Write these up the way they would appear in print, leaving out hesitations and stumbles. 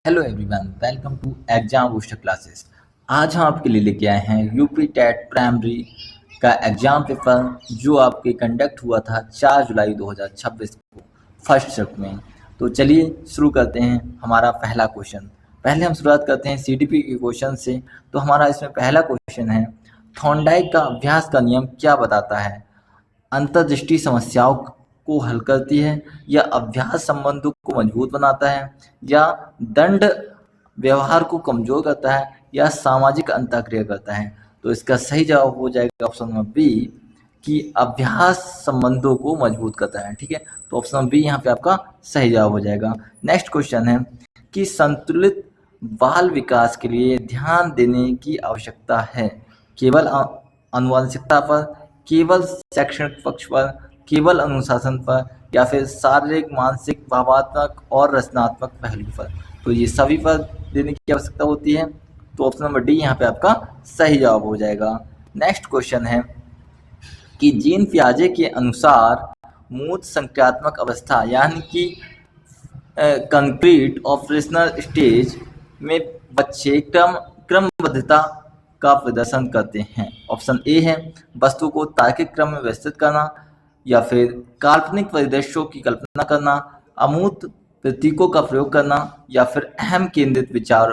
Hello everyone, welcome to exam booster classes. आज हम आपके लिए लेके आए हैं यूपी टेट प्राइमरी का एग्जाम पेपर जो आपके कंडक्ट हुआ था 4 जुलाई 2026 को फर्स्ट शिफ्ट में। तो चलिए शुरू करते हैं हमारा पहला क्वेश्चन। पहले हम शुरुआत करते हैं सीटीपी के क्वेश्चन से। तो हमारा इसमें पहला क्वेश्चन है, थॉर्नडाइक का अभ्यास का नियम क्या बताता है? अंतर्दृष्टि समस्याओं को हल करती है, या अभ्यास संबंधों को मजबूत बनाता है, या दंड व्यवहार को कमजोर करता है, या सामाजिक अंतःक्रिया करता है? तो इसका सही जवाब हो जाएगा ऑप्शन नंबर बी कि अभ्यास संबंधों को मजबूत करता है। ठीक है, तो ऑप्शन नंबर बी यहाँ पे आपका सही जवाब हो जाएगा। नेक्स्ट क्वेश्चन है कि संतुलित बाल विकास के लिए ध्यान देने की आवश्यकता है। केवल आनुवंशिकता पर, केवल शैक्षणिक पक्ष पर, केवल अनुशासन पर, या फिर शारीरिक, मानसिक, भावात्मक और रचनात्मक पहलू पर? तो ये सभी पर देने की आवश्यकता होती है। तो ऑप्शन नंबर डी यहाँ पे आपका सही जवाब हो जाएगा। नेक्स्ट क्वेश्चन है कि जीन पियाजे के अनुसार मूर्त संक्रियात्मक अवस्था यानी कि कंक्रीट ऑपरेशनल स्टेज में बच्चे क्रमबद्धता का प्रदर्शन करते हैं। ऑप्शन ए है वस्तु को तार्किक क्रम में व्यवस्थित करना, या फिर काल्पनिक परिदृश्यों की कल्पना करना, अमूर्त प्रतीकों का प्रयोग करना, या फिर अहम केंद्रित विचार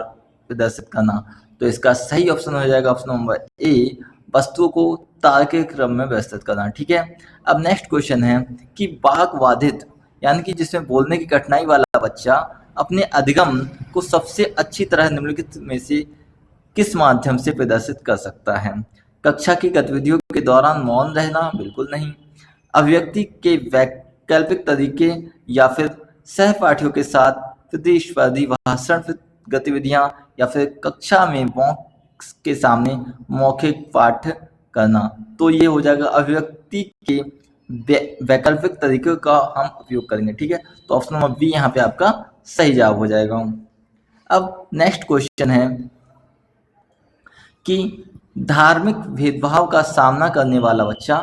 प्रदर्शित करना। तो इसका सही ऑप्शन हो जाएगा ऑप्शन नंबर ए, वस्तुओं को तार्किक क्रम में व्यवस्थित करना। ठीक है, अब नेक्स्ट क्वेश्चन है कि वाक बाधित यानी कि जिसमें बोलने की कठिनाई वाला बच्चा अपने अधिगम को सबसे अच्छी तरह निम्नलिखित में से किस माध्यम से प्रदर्शित कर सकता है? कक्षा की गतिविधियों के दौरान मौन रहना? बिल्कुल नहीं। अभिव्यक्ति के वैकल्पिक तरीके, या फिर सहपाठियों के साथ प्रतिस्पर्धी भाषण गतिविधियां, या फिर कक्षा में बॉक्स के सामने मौखिक पाठ करना? तो ये हो जाएगा अभिव्यक्ति के वैकल्पिक तरीकों का हम उपयोग करेंगे। ठीक है, तो ऑप्शन नंबर बी यहाँ पे आपका सही जवाब हो जाएगा। अब नेक्स्ट क्वेश्चन है कि धार्मिक भेदभाव का सामना करने वाला बच्चा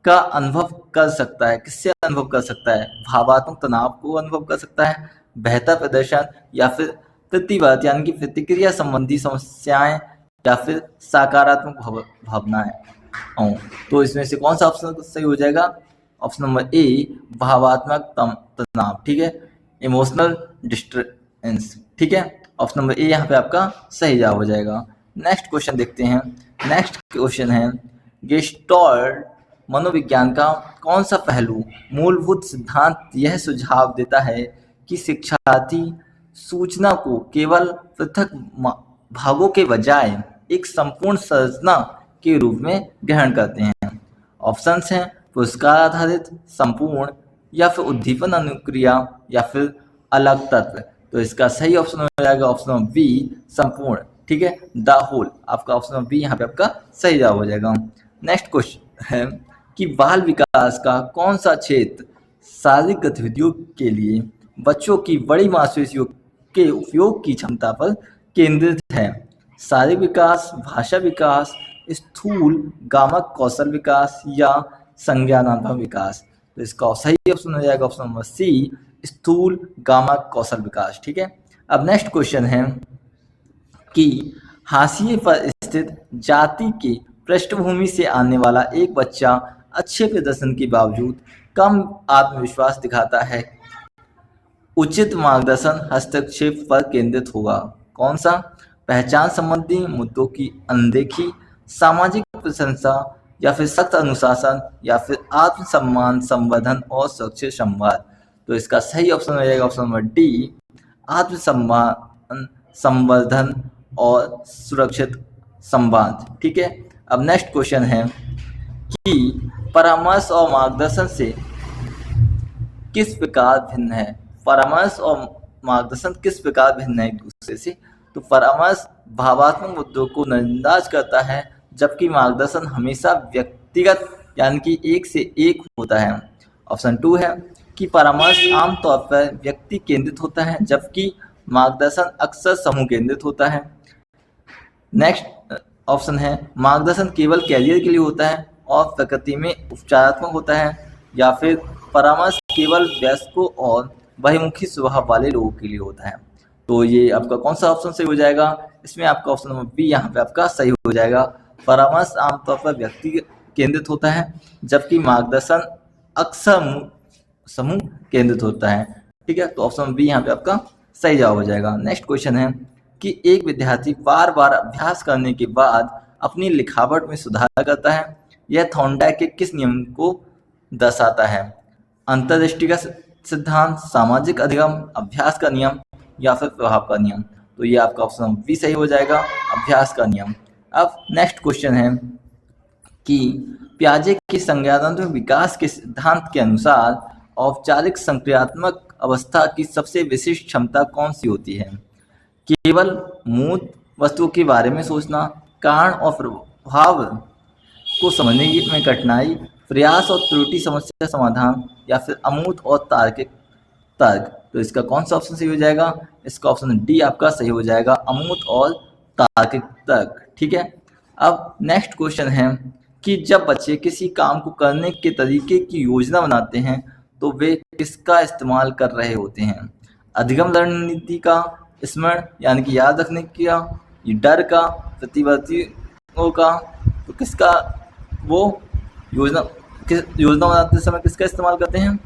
का अनुभव कर सकता है, किससे अनुभव कर सकता है? भावात्मक तनाव को अनुभव कर सकता है, बेहतर प्रदर्शन, या फिर प्रतिवाद यानी कि प्रतिक्रिया संबंधी समस्याएं, या फिर सकारात्मक भावनाएं? तो इसमें से कौन सा ऑप्शन सही हो जाएगा? ऑप्शन नंबर ए, भावात्मक तनाव। ठीक है, इमोशनल डिस्टर्बेंस। ठीक है, ऑप्शन नंबर ए यहाँ पे आपका सही जवाब हो जाएगा। नेक्स्ट क्वेश्चन देखते हैं। नेक्स्ट क्वेश्चन है, गेस्टाल्ट मनोविज्ञान का कौन सा पहलू मूलभूत सिद्धांत यह सुझाव देता है कि शिक्षार्थी सूचना को केवल पृथक भागों के बजाय एक संपूर्ण संरचना के रूप में ग्रहण करते हैं? ऑप्शंस हैं पुरस्कार आधारित, संपूर्ण, या फिर उद्दीपन अनुक्रिया, या फिर अलग तत्व? तो इसका सही ऑप्शन हो जाएगा ऑप्शन नंबर बी, संपूर्ण। ठीक है, द होल। आपका ऑप्शन नंबर बी यहाँ पे आपका सही जवाब हो जाएगा। नेक्स्ट क्वेश्चन है कि बाल विकास का कौन सा क्षेत्र शारीरिक गतिविधियों के लिए बच्चों की बड़ी मांसपेशियों के उपयोग की क्षमता पर केंद्रित है? शारीरिक विकास, भाषा विकास, स्थूल गामक कौशल विकास, या संज्ञानात्मक विकास? तो इसका सही ऑप्शन हो जाएगा ऑप्शन नंबर सी, स्थूल गामक कौशल विकास। ठीक है, अब नेक्स्ट क्वेश्चन है कि हाशिए पर स्थित जाति के पृष्ठभूमि से आने वाला एक बच्चा अच्छे प्रदर्शन के बावजूद कम आत्मविश्वास दिखाता है। उचित मार्गदर्शन हस्तक्षेप पर केंद्रित होगा। कौन सा? पहचान संबंधी मुद्दों की अनदेखी, सामाजिक प्रशंसा, या फिर सख्त अनुशासन, या फिर आत्मसम्मान संवर्धन और सुरक्षित संवाद? तो इसका सही ऑप्शन हो जाएगा ऑप्शन नंबर डी, आत्मसम्मान संवर्धन और सुरक्षित संवाद। ठीक है, अब नेक्स्ट क्वेश्चन है कि परामर्श और मार्गदर्शन से किस प्रकार भिन्न है? परामर्श और मार्गदर्शन किस प्रकार भिन्न है एक दूसरे से? तो परामर्श भावात्मक मुद्दों को नजरअंदाज करता है, जबकि मार्गदर्शन हमेशा व्यक्तिगत यानी कि एक से एक होता है। ऑप्शन 2 है कि परामर्श आमतौर पर व्यक्ति केंद्रित होता है, जबकि मार्गदर्शन अक्सर समूह केंद्रित होता है। नेक्स्ट ऑप्शन है मार्गदर्शन केवल कैरियर के लिए होता है और प्रकृति में उपचारात्मक होता है, या फिर परामर्श केवल वयस्कों और बहिर्मुखी स्वभाव वाले लोगों के लिए होता है। तो ये आपका कौन सा ऑप्शन सही हो जाएगा? इसमें आपका ऑप्शन नंबर बी यहाँ पे आपका सही हो जाएगा। परामर्श आमतौर पर व्यक्ति केंद्रित होता है, जबकि मार्गदर्शन अक्सर समूह केंद्रित होता है। ठीक है, तो ऑप्शन बी यहाँ पे आपका सही जवाब हो जाएगा। नेक्स्ट क्वेश्चन है कि एक विद्यार्थी बार बार अभ्यास करने के बाद अपनी लिखावट में सुधार करता है, यह थॉर्नडाइक के किस नियम को दर्शाता है? अंतर्दृष्टि का सिद्धांत, सामाजिक अधिगम, अभ्यास का नियम या फिर प्रभाव का नियम? तो ये आपका ऑप्शन बी सही हो जाएगा, अभ्यास का नियम। अब नेक्स्ट क्वेश्चन है कि पियाजे के संज्ञानात्मक विकास के सिद्धांत के अनुसार औपचारिक संक्रियात्मक अवस्था की सबसे विशिष्ट क्षमता कौन सी होती है? केवल मूर्त वस्तुओं के बारे में सोचना, कारण और प्रभाव को समझने में कठिनाई, प्रयास और त्रुटि समस्या समाधान या फिर अमूर्त और तार्किक तर्क? तो इसका कौन सा ऑप्शन सही हो जाएगा? इसका ऑप्शन डी आपका सही हो जाएगा, अमूर्त और तार्किक तर्क। ठीक है, अब नेक्स्ट क्वेश्चन है कि जब बच्चे किसी काम को करने के तरीके की योजना बनाते हैं तो वे किसका इस्तेमाल कर रहे होते हैं? अधिगम रणनीति का, स्मरण यानी कि याद रखने का, डर का, प्रतिवर्तियों का? तो किसका वो योजना बनाते समय किसका इस्तेमाल करते हैं?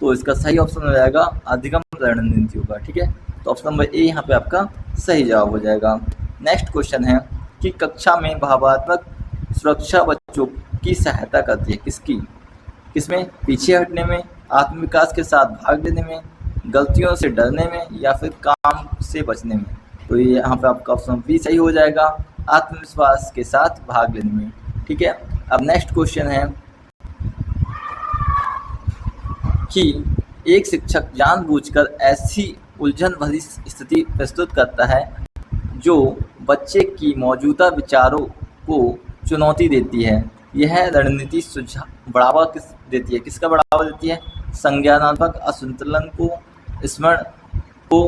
तो इसका सही ऑप्शन हो जाएगा अधिगम रणनीतियों का। ठीक है, तो ऑप्शन नंबर ए यहाँ पे आपका सही जवाब हो जाएगा। नेक्स्ट क्वेश्चन है कि कक्षा में भावात्मक सुरक्षा बच्चों की सहायता करती है, किसमें? पीछे हटने में, आत्मविकास के साथ भाग लेने में, गलतियों से डरने में या फिर काम से बचने में? तो ये यहाँ पे आपका ऑप्शन बी सही हो जाएगा, आत्मविश्वास के साथ भाग लेने में। ठीक है, अब नेक्स्ट क्वेश्चन है कि एक शिक्षक जानबूझकर ऐसी उलझन भरी स्थिति प्रस्तुत करता है जो बच्चे की मौजूदा विचारों को चुनौती देती है। यह रणनीति बढ़ावा देती है, किसका बढ़ावा देती है? संज्ञानात्मक असंतुलन को, स्मरण को,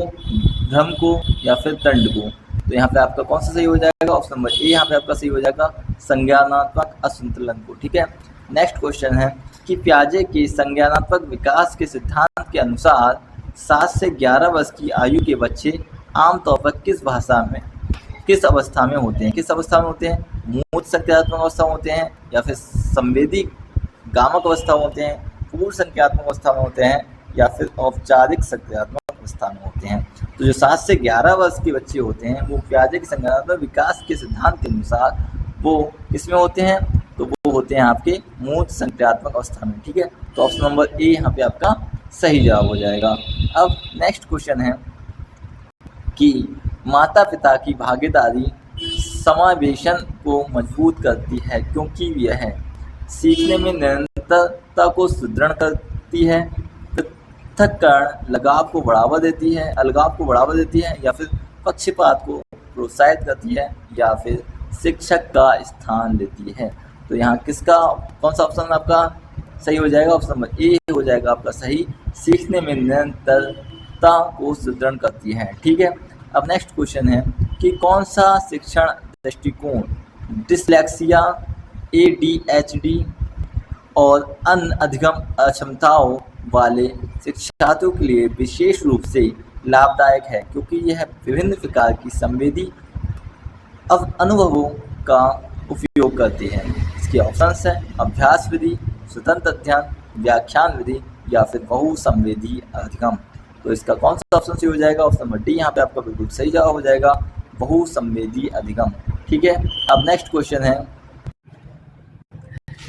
भ्रम को या फिर दंड को? तो यहाँ पे आपका कौन सा सही हो जाएगा? ऑप्शन नंबर ए यहाँ पे आपका सही हो जाएगा, संज्ञानात्मक असंतुलन को। ठीक है, नेक्स्ट क्वेश्चन है कि पियाजे के संज्ञानात्मक विकास के सिद्धांत के अनुसार 7 से 11 वर्ष की आयु के बच्चे आमतौर पर किस अवस्था में होते हैं? किस अवस्था में होते हैं? मूर्त संज्ञानात्मक अवस्था में होते हैं या फिर संवेदी गामक अवस्था में होते हैं, पूर्व संज्ञानात्मक अवस्था में होते हैं या फिर औपचारिक संज्ञानात्मक अवस्था में होते हैं? तो जो 7 से 11 वर्ष के बच्चे होते हैं वो पियाजे के संज्ञानात्मक विकास के सिद्धांत के अनुसार वो किसमें होते हैं? तो वो होते हैं आपके मूर्त संज्ञानात्मक अवस्था में। ठीक है, तो ऑप्शन नंबर ए यहाँ पे आपका सही जवाब हो जाएगा। अब नेक्स्ट क्वेश्चन है कि माता पिता की भागीदारी समावेशन को मजबूत करती है क्योंकि यह सीखने में निरंतरता को सुदृढ़ करती है, पृथक्करण लगाव को बढ़ावा देती है, अलगाव को बढ़ावा देती है या फिर पक्षपात को प्रोत्साहित करती है या फिर शिक्षक का स्थान लेती है? तो यहाँ किसका कौन सा ऑप्शन आपका सही हो जाएगा? ऑप्शन नंबर ए हो जाएगा आपका सही, सीखने में निरंतरता को सुदृढ़ करती है। ठीक है, अब नेक्स्ट क्वेश्चन है कि कौन सा शिक्षण दृष्टिकोण डिसलेक्सिया, ADHD और अन्य अधिगम अक्षमताओं वाले शिक्षार्थियों के लिए विशेष रूप से लाभदायक है क्योंकि यह विभिन्न प्रकार की संवेदी अनुभवों का उपयोग करते हैं? इसके ऑप्शंस हैं अभ्यास विधि, स्वतंत्र अध्ययन, व्याख्यान विधि या फिर बहुसंवेदी अधिगम? तो इसका कौन सा ऑप्शन सही हो जाएगा? ऑप्शन नंबर डी यहाँ पे आपका बिल्कुल सही जवाब हो जाएगा, बहुसंवेदी अधिगम। ठीक है, अब नेक्स्ट क्वेश्चन है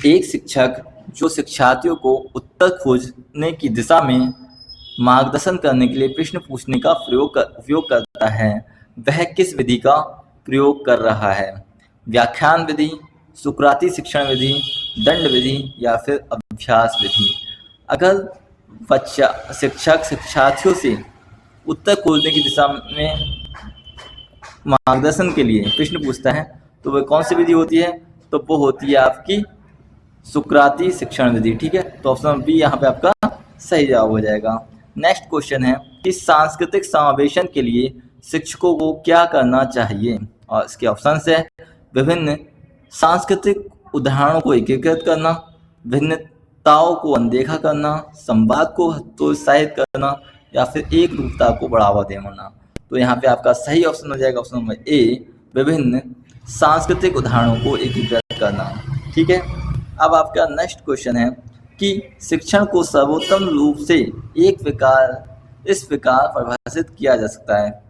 एक शिक्षक जो शिक्षार्थियों को उत्तर खोजने की दिशा में मार्गदर्शन करने के लिए प्रश्न पूछने का उपयोग करता है वह किस विधि का प्रयोग कर रहा है? व्याख्यान विधि, सुकराती शिक्षण विधि, दंड विधि या फिर अभ्यास विधि? अगर शिक्षक शिक्षार्थियों से उत्तर खोजने की दिशा में मार्गदर्शन के लिए प्रश्न पूछता है तो वह कौन सी विधि होती है? तो वो होती है आपकी सुकराती शिक्षण विधि। ठीक है, तो ऑप्शन बी यहाँ पे आपका सही जवाब हो जाएगा। नेक्स्ट क्वेश्चन है कि सांस्कृतिक समावेशन के लिए शिक्षकों को क्या करना चाहिए? और इसके ऑप्शन है विभिन्न सांस्कृतिक उदाहरणों को एकीकृत करना, भिन्नताओं को अनदेखा करना, संवाद को हतोत्साहित करना या फिर एक रूपता को बढ़ावा देना? तो यहाँ पे आपका सही ऑप्शन हो जाएगा ऑप्शन नंबर ए, विभिन्न सांस्कृतिक उदाहरणों को एकीकृत करना। ठीक है, अब आपका नेक्स्ट क्वेश्चन है कि शिक्षण को सर्वोत्तम रूप से इस प्रकार परिभाषित किया जा सकता है,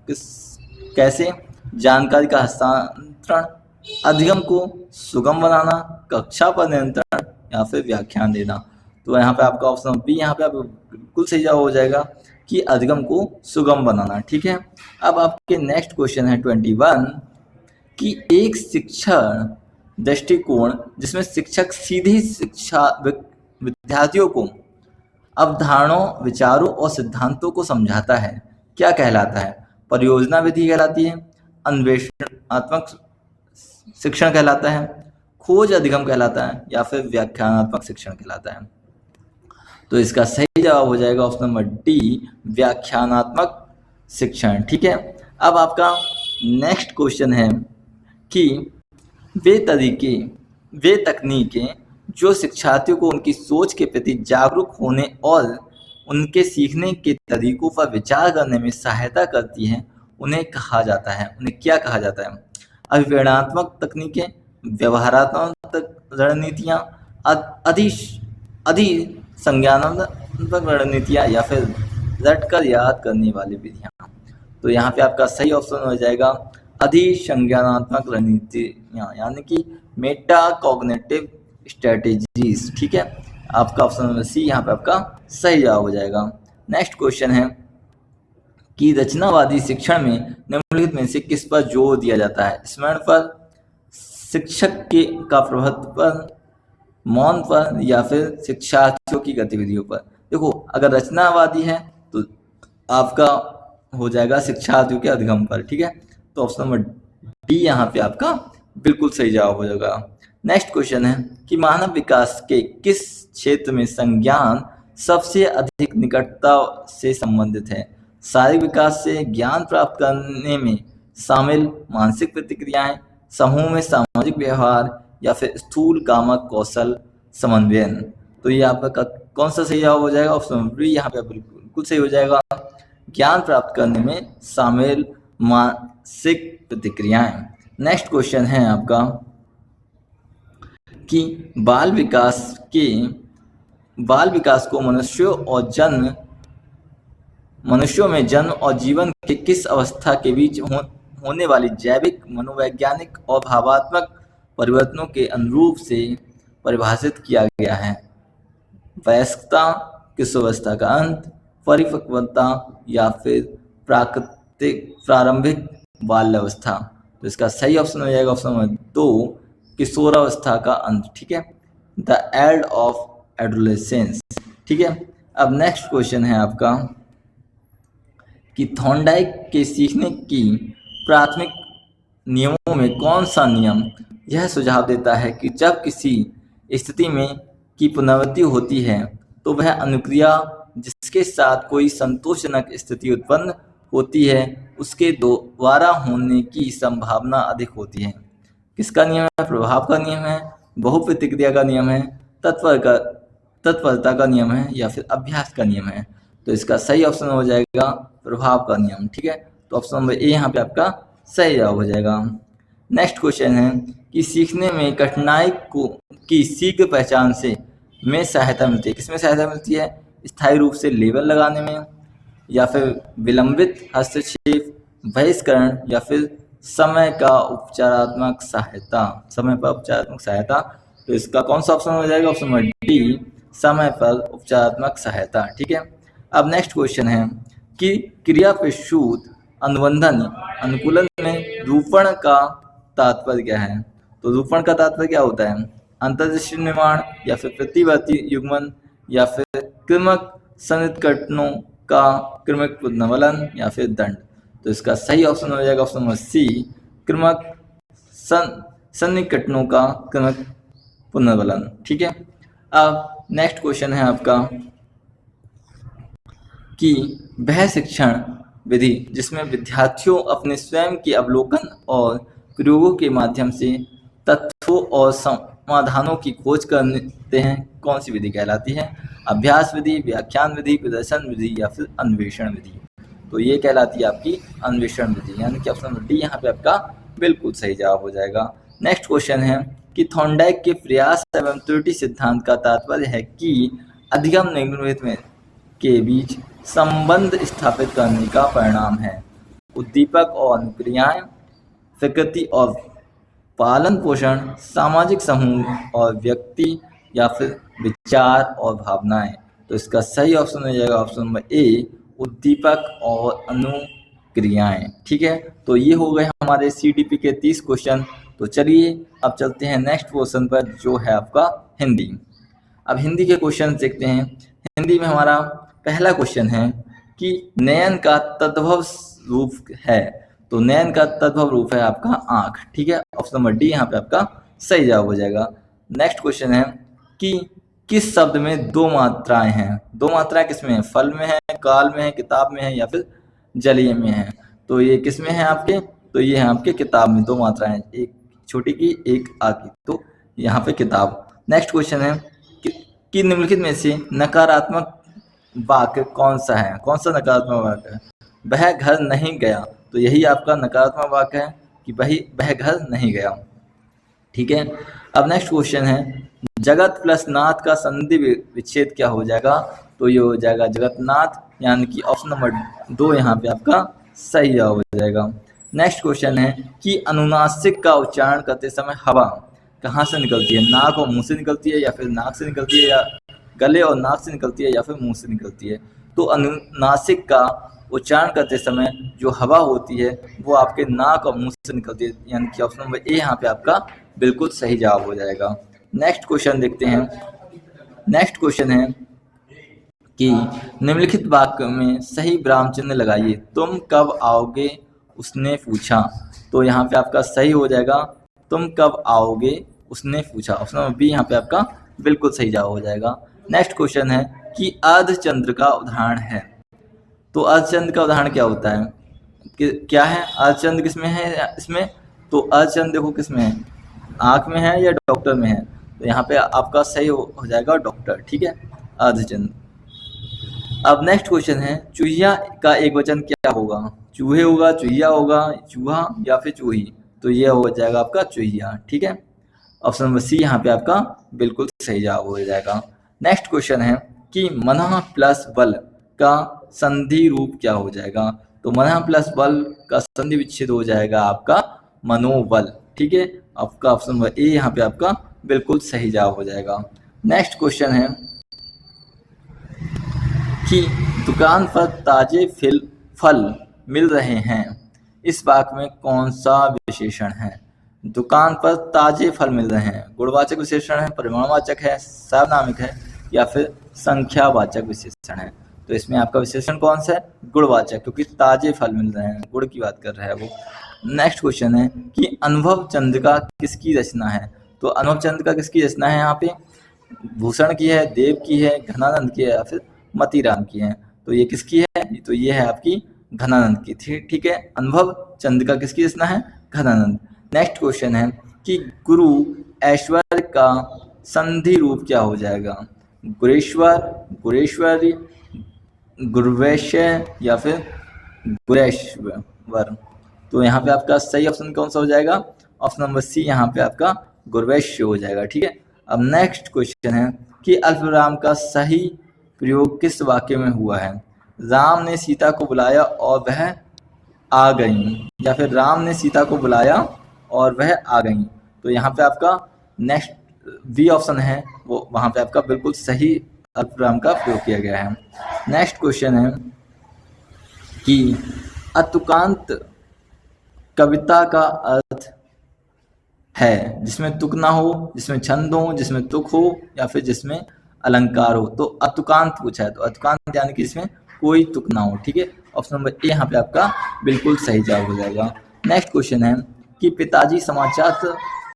कैसे? जानकारी का हस्तांतरण, अधिगम को सुगम बनाना, कक्षा पर नियंत्रण या फिर व्याख्यान देना। तो यहाँ पे आपका ऑप्शन बी यहाँ पे आप बिल्कुल सही जवाब हो जाएगा कि अधिगम को सुगम बनाना। ठीक है, अब आपके नेक्स्ट क्वेश्चन है 21 कि एक शिक्षण दृष्टिकोण जिसमें शिक्षक सीधी शिक्षा विद्यार्थियों को अवधारणाओं, विचारों और सिद्धांतों को समझाता है, क्या कहलाता है? परियोजना विधि कहलाती है, अन्वेषणात्मक शिक्षण कहलाता है, खोज अधिगम कहलाता है या फिर व्याख्यानात्मक शिक्षण कहलाता है। तो इसका सही जवाब हो जाएगा ऑप्शन नंबर डी, व्याख्यानात्मक शिक्षण। ठीक है, अब आपका नेक्स्ट क्वेश्चन है कि वे तकनीकें जो शिक्षार्थियों को उनकी सोच के प्रति जागरूक होने और उनके सीखने के तरीकों पर विचार करने में सहायता करती हैं, उन्हें क्या कहा जाता है? अभिप्रेरणात्मक तकनीकें, व्यवहारात्मक रणनीतियाँ, अधिसंज्ञानात्मक रणनीतियाँ या फिर रटकर याद करने वाली विधियाँ। तो यहाँ पे आपका सही ऑप्शन हो जाएगा अधिसंज्ञानात्मक रणनीतियाँ, यानी कि मेटा कॉग्निटिव स्ट्रेटेजीज। ठीक है, आपका ऑप्शन नंबर सी यहाँ पे आपका सही जवाब हो जाएगा। नेक्स्ट क्वेश्चन है कि रचनावादी शिक्षण में निम्नलिखित में से किस पर जोर दिया जाता है? स्मरण पर, शिक्षक का प्रभुत्व पर, मौन पर या फिर शिक्षार्थियों की गतिविधियों पर? देखो, अगर रचनावादी है तो आपका हो जाएगा शिक्षार्थियों के अधिगम पर। ठीक है, तो ऑप्शन नंबर डी यहाँ पे आपका बिल्कुल सही जवाब हो जाएगा। नेक्स्ट क्वेश्चन है कि मानव विकास के किस क्षेत्र में संज्ञान सबसे अधिक निकटता से संबंधित है? शारीरिक विकास से ज्ञान प्राप्त करने में शामिल मानसिक प्रतिक्रियाएं, समूह में सामाजिक व्यवहार या फिर स्थूल कामक कौशल समन्वयन? तो ये आपका कौन सा सही जवाब हो जाएगा? ऑप्शन बी यहाँ पे बिल्कुल सही हो जाएगा, ज्ञान प्राप्त करने में शामिल मानसिक प्रतिक्रियाएं। नेक्स्ट क्वेश्चन है आपका कि बाल विकास को मनुष्यों में जन्म और जीवन के किस अवस्था के बीच होने वाली जैविक, मनोवैज्ञानिक और भावात्मक परिवर्तनों के अनुरूप से परिभाषित किया गया है? वयस्कता, किशोरावस्था का अंत, परिपक्वता या फिर प्रारंभिक बाल्यावस्था? तो इसका सही ऑप्शन हो जाएगा ऑप्शन नंबर 2, किशोरावस्था का अंत। ठीक है, द एंड ऑफ एडोलेसेंस। ठीक है, अब नेक्स्ट क्वेश्चन है आपका कि थॉर्नडाइक के सीखने की प्राथमिक नियमों में कौन सा नियम यह सुझाव देता है कि जब किसी स्थिति में की पुनरावृत्ति होती है तो वह अनुक्रिया जिसके साथ कोई संतोषजनक स्थिति उत्पन्न होती है उसके दोबारा होने की संभावना अधिक होती है? किसका नियम है? प्रभाव का नियम है, बहुप्रतिक्रिया का नियम है, तत्परता का नियम है या फिर अभ्यास का नियम है? तो इसका सही ऑप्शन हो जाएगा प्रभाव का नियम। ठीक है, तो ऑप्शन नंबर ए यहाँ पे आपका सही जवाब हो जाएगा। नेक्स्ट क्वेश्चन है कि सीखने में कठिनाई की शीघ्र पहचान में सहायता मिलती है, किसमें सहायता मिलती है? स्थायी रूप से लेबल लगाने में या फिर विलंबित हस्तक्षेप, बहिष्करण या फिर समय पर उपचारात्मक सहायता? तो इसका कौन सा ऑप्शन हो जाएगा? ऑप्शन नंबर डी, समय पर उपचारात्मक सहायता। ठीक है, अब नेक्स्ट क्वेश्चन है कि क्रिया प्रसूत अनुकूलन में रूपण का तात्पर्य क्या है? तो रूपण का तात्पर्य क्या होता है? अंतर्दृष्टि निर्माण या फिर प्रतिवर्ती युग्मन या फिर कृमक सन्निकटनों का कृमक पुनर्वलन या फिर दंड? तो इसका सही ऑप्शन हो जाएगा ऑप्शन नंबर सी, कृमक सन्निकटनों का कृमक पुनर्वलन। ठीक है, अब नेक्स्ट क्वेश्चन है आपका कि वह शिक्षण विधि जिसमें विद्यार्थियों अपने स्वयं के अवलोकन और प्रयोगों के माध्यम से तथ्यों और समाधानों की खोज करते हैं, कौन सी विधि कहलाती है? अभ्यास विधि, व्याख्यान विधि, प्रदर्शन विधि या फिर अन्वेषण विधि? तो ये कहलाती है आपकी अन्वेषण विधि, यानी कि ऑप्शन डी यहाँ पे आपका बिल्कुल सही जवाब हो जाएगा। नेक्स्ट क्वेश्चन है कि थॉर्नडाइक के प्रयास एवं त्रुटि सिद्धांत का तात्पर्य है कि अधिगम निम्नलिखित में के बीच संबंध स्थापित करने का परिणाम है। उद्दीपक और अनुक्रियाएं, प्रकृति और पालन पोषण, सामाजिक समूह और व्यक्ति, या फिर विचार और भावनाएं। तो इसका सही ऑप्शन हो जाएगा ऑप्शन नंबर ए, उद्दीपक और अनुक्रियाएं। ठीक है, तो ये हो गए हमारे सीडीपी के 30 क्वेश्चन। तो चलिए अब चलते हैं नेक्स्ट क्वेश्चन पर, जो है आपका हिंदी। अब हिंदी के क्वेश्चन देखते हैं। हिंदी में हमारा पहला क्वेश्चन है कि नयन का तद्भव रूप है। तो नयन का तद्भव रूप है आपका आंख। ठीक है, ऑप्शन नंबर डी यहाँ पे आपका सही जवाब हो जाएगा। नेक्स्ट क्वेश्चन है कि किस शब्द में दो मात्राएं हैं। दो मात्राएं किसमें है? फल में है, काल में है, किताब में है, या फिर जलीय में है। तो ये किसमें है आपके? तो ये है आपके किताब में दो मात्राएं, एक छोटी की एक आ की। तो यहाँ पे किताब। नेक्स्ट क्वेश्चन है कि निम्नलिखित में से नकारात्मक वाक्य कौन सा है? कौन सा नकारात्मक वाक्य है? वह घर नहीं गया। तो यही आपका नकारात्मक वाक्य है कि वह घर नहीं गया। ठीक है, अब नेक्स्ट क्वेश्चन है जगत प्लस नाथ का संधि विच्छेद क्या हो जाएगा? तो ये हो जाएगा जगतनाथ, यानी कि ऑप्शन नंबर 2 यहाँ पे आपका सही जवाब हो जाएगा। नेक्स्ट क्वेश्चन है कि अनुनासिक का उच्चारण करते समय हवा कहाँ से निकलती है? नाक और मुंह से निकलती है, या फिर नाक से निकलती है, या गले और नाक से निकलती है, या फिर मुंह से निकलती है? तो अनुनासिक का उच्चारण करते समय जो हवा होती है वो आपके नाक और मुंह से निकलती है, यानी कि ऑप्शन नंबर ए यहाँ पे आपका बिल्कुल सही जवाब हो जाएगा। नेक्स्ट क्वेश्चन देखते हैं। नेक्स्ट क्वेश्चन है कि निम्नलिखित वाक्य में सही विराम चिन्ह लगाइए। तुम कब आओगे उसने पूछा। तो यहाँ पे आपका सही हो जाएगा तुम कब आओगे उसने पूछा। ऑप्शन नंबर बी यहाँ पे आपका बिल्कुल सही जवाब हो जाएगा। नेक्स्ट क्वेश्चन है कि अर्धचंद्र का उदाहरण है। तो अर्धचंद्र का उदाहरण क्या होता है? क्या है अर्धचंद्र किसमें है इसमें? तो अर्धचंद्र देखो किसमें है, आंख में है या डॉक्टर में है? तो यहाँ पे आपका सही हो जाएगा डॉक्टर। ठीक है, अर्धचंद्र। अब नेक्स्ट क्वेश्चन है चूहिया का एक वचन क्या होगा? चूहे होगा, चूहिया होगा, चूहा, या फिर चूही? तो ये हो जाएगा आपका चूहिया। ठीक है, ऑप्शन नंबर सी यहाँ पे आपका बिल्कुल सही जवाब हो जाएगा। नेक्स्ट क्वेश्चन है कि मनः प्लस बल का संधि रूप क्या हो जाएगा? तो मनः प्लस बल का संधि विच्छेद हो जाएगा आपका मनोबल। ठीक है, आपका ऑप्शन नंबर ए यहाँ पे आपका बिल्कुल सही जवाब हो जाएगा। नेक्स्ट क्वेश्चन है कि दुकान पर ताजे फल मिल रहे हैं। इस वाक्य में कौन सा विशेषण है? दुकान पर ताजे फल मिल रहे हैं गुणवाचक विशेषण है, परिमाणवाचक है, सार्वनामिक है, या फिर संख्यावाचक विशेषण है? तो इसमें आपका विशेषण कौन सा है? गुणवाचक, क्योंकि ताजे फल मिल रहे हैं, गुड़ की बात कर रहा है वो। नेक्स्ट क्वेश्चन है कि अनुभव चंद्रिका किसकी रचना है? तो अनुभव चंद्रिका किसकी रचना है? यहाँ पे भूषण की है, देव की है, घनानंद की है, या फिर मतीराम की है? तो ये किसकी है? तो ये है आपकी घनानंद की थी। ठीक है, अनुभव चंद्रिका किसकी रचना है? घनानंद। नेक्स्ट क्वेश्चन है कि गुरु ऐश्वर्य का संधि रूप क्या हो जाएगा? गुरेश्वर, गुरेश्वरी, गुरुवैश्य, या फिर गुरेश्वर? तो यहाँ पे आपका सही ऑप्शन कौन सा हो जाएगा? ऑप्शन नंबर सी यहाँ पे आपका गुरुवैश्य हो जाएगा। ठीक है, अब नेक्स्ट क्वेश्चन है कि अल्पविराम का सही प्रयोग किस वाक्य में हुआ है? राम ने सीता को बुलाया और वह आ गई, या फिर राम ने सीता को बुलाया और वह आ गई? तो यहाँ पे आपका नेक्स्ट बी ऑप्शन है वो, वहाँ पे आपका बिल्कुल सही अल्पविराम का प्रयोग किया गया है। नेक्स्ट क्वेश्चन है कि अतुकांत कविता का अर्थ है जिसमें तुक ना हो, जिसमें छंद हो, जिसमें तुक हो, या फिर जिसमें अलंकार हो? तो अतुकांत पूछा है, तो अतुकांत यानी कि इसमें कोई तुक ना हो। ठीक है, ऑप्शन नंबर ए यहाँ पे आपका बिल्कुल सही जवाब हो जाएगा। नेक्स्ट क्वेश्चन है कि पिताजी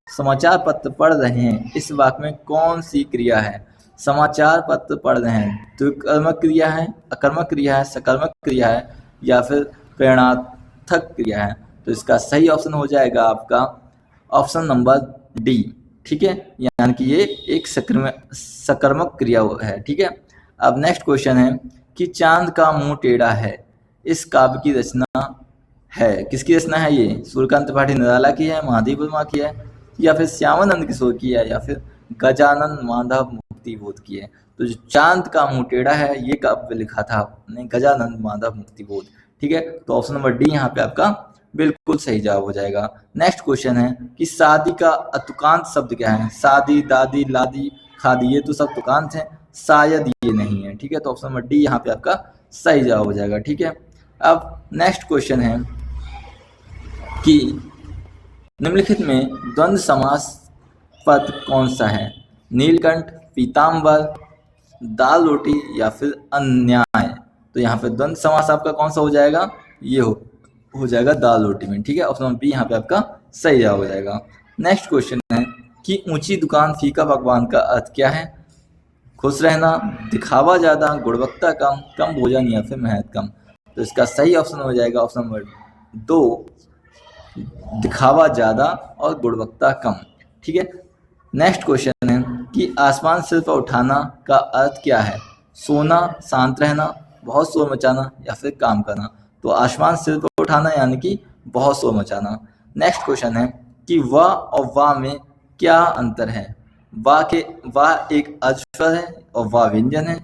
समाचार पत्र पढ़ रहे हैं। इस वाक्य में कौन सी क्रिया है? समाचार पत्र पढ़ रहे हैं तो कर्मक क्रिया है, अकर्मक क्रिया है, सकर्मक क्रिया है, या फिर प्रेरणार्थक क्रिया है? तो इसका सही ऑप्शन हो जाएगा आपका ऑप्शन नंबर डी। ठीक है, यानी कि ये एक सकर्मक क्रिया है। ठीक है, अब नेक्स्ट क्वेश्चन है कि चांद का मुंह टेढ़ा है, इस काव्य की रचना है। किसकी रचना है ये? सूर्यकांत त्रिपाठी निराला की है, महादेव वर्मा की है, या फिर श्यामानंद किशोर की है, या फिर गजानन माधव मुक्तिबोध की है। तो जो चांद का मुंह टेढ़ा है ये काव्य लिखा था आपने गजानन माधव मुक्तिबोध। ठीक है, तो ऑप्शन नंबर डी यहाँ पे आपका बिल्कुल सही जवाब हो जाएगा। नेक्स्ट क्वेश्चन है कि शादी का अतुकांत शब्द क्या है? शादी, दादी, लादी, खादी, ये तो सब तुकांत है, शायद ये नहीं है। ठीक है, तो ऑप्शन नंबर डी यहाँ पे आपका सही जवाब हो जाएगा। ठीक है, अब नेक्स्ट क्वेश्चन है कि निम्नलिखित में द्वंद्व समास पद कौन सा है? नीलकंठ, पीताम्बर, दाल रोटी, या फिर अन्याय। तो यहाँ पे द्वंद्व समास आपका कौन सा हो जाएगा? ये हो जाएगा दाल रोटी में। ठीक है, ऑप्शन नंबर बी यहाँ पे आपका सही जवाब हो जाएगा। नेक्स्ट क्वेश्चन है कि ऊंची दुकान फीका पकवान का अर्थ क्या है? खुश रहना, दिखावा ज्यादा, गुणवत्ता कम, कम भोजन, या फिर मेहनत कम। तो इसका सही ऑप्शन हो जाएगा ऑप्शन नंबर 2, दिखावा ज्यादा और गुणवत्ता कम। ठीक है, नेक्स्ट क्वेश्चन है कि आसमान सिर पर उठाना का अर्थ क्या है? सोना, शांत रहना, बहुत शोर मचाना, या फिर काम करना। तो आसमान सिर पर उठाना यानी कि बहुत शोर मचाना। नेक्स्ट क्वेश्चन है कि वाह और वाह में क्या अंतर है? वाह एक अजस्वर है और वाह व्यंजन है,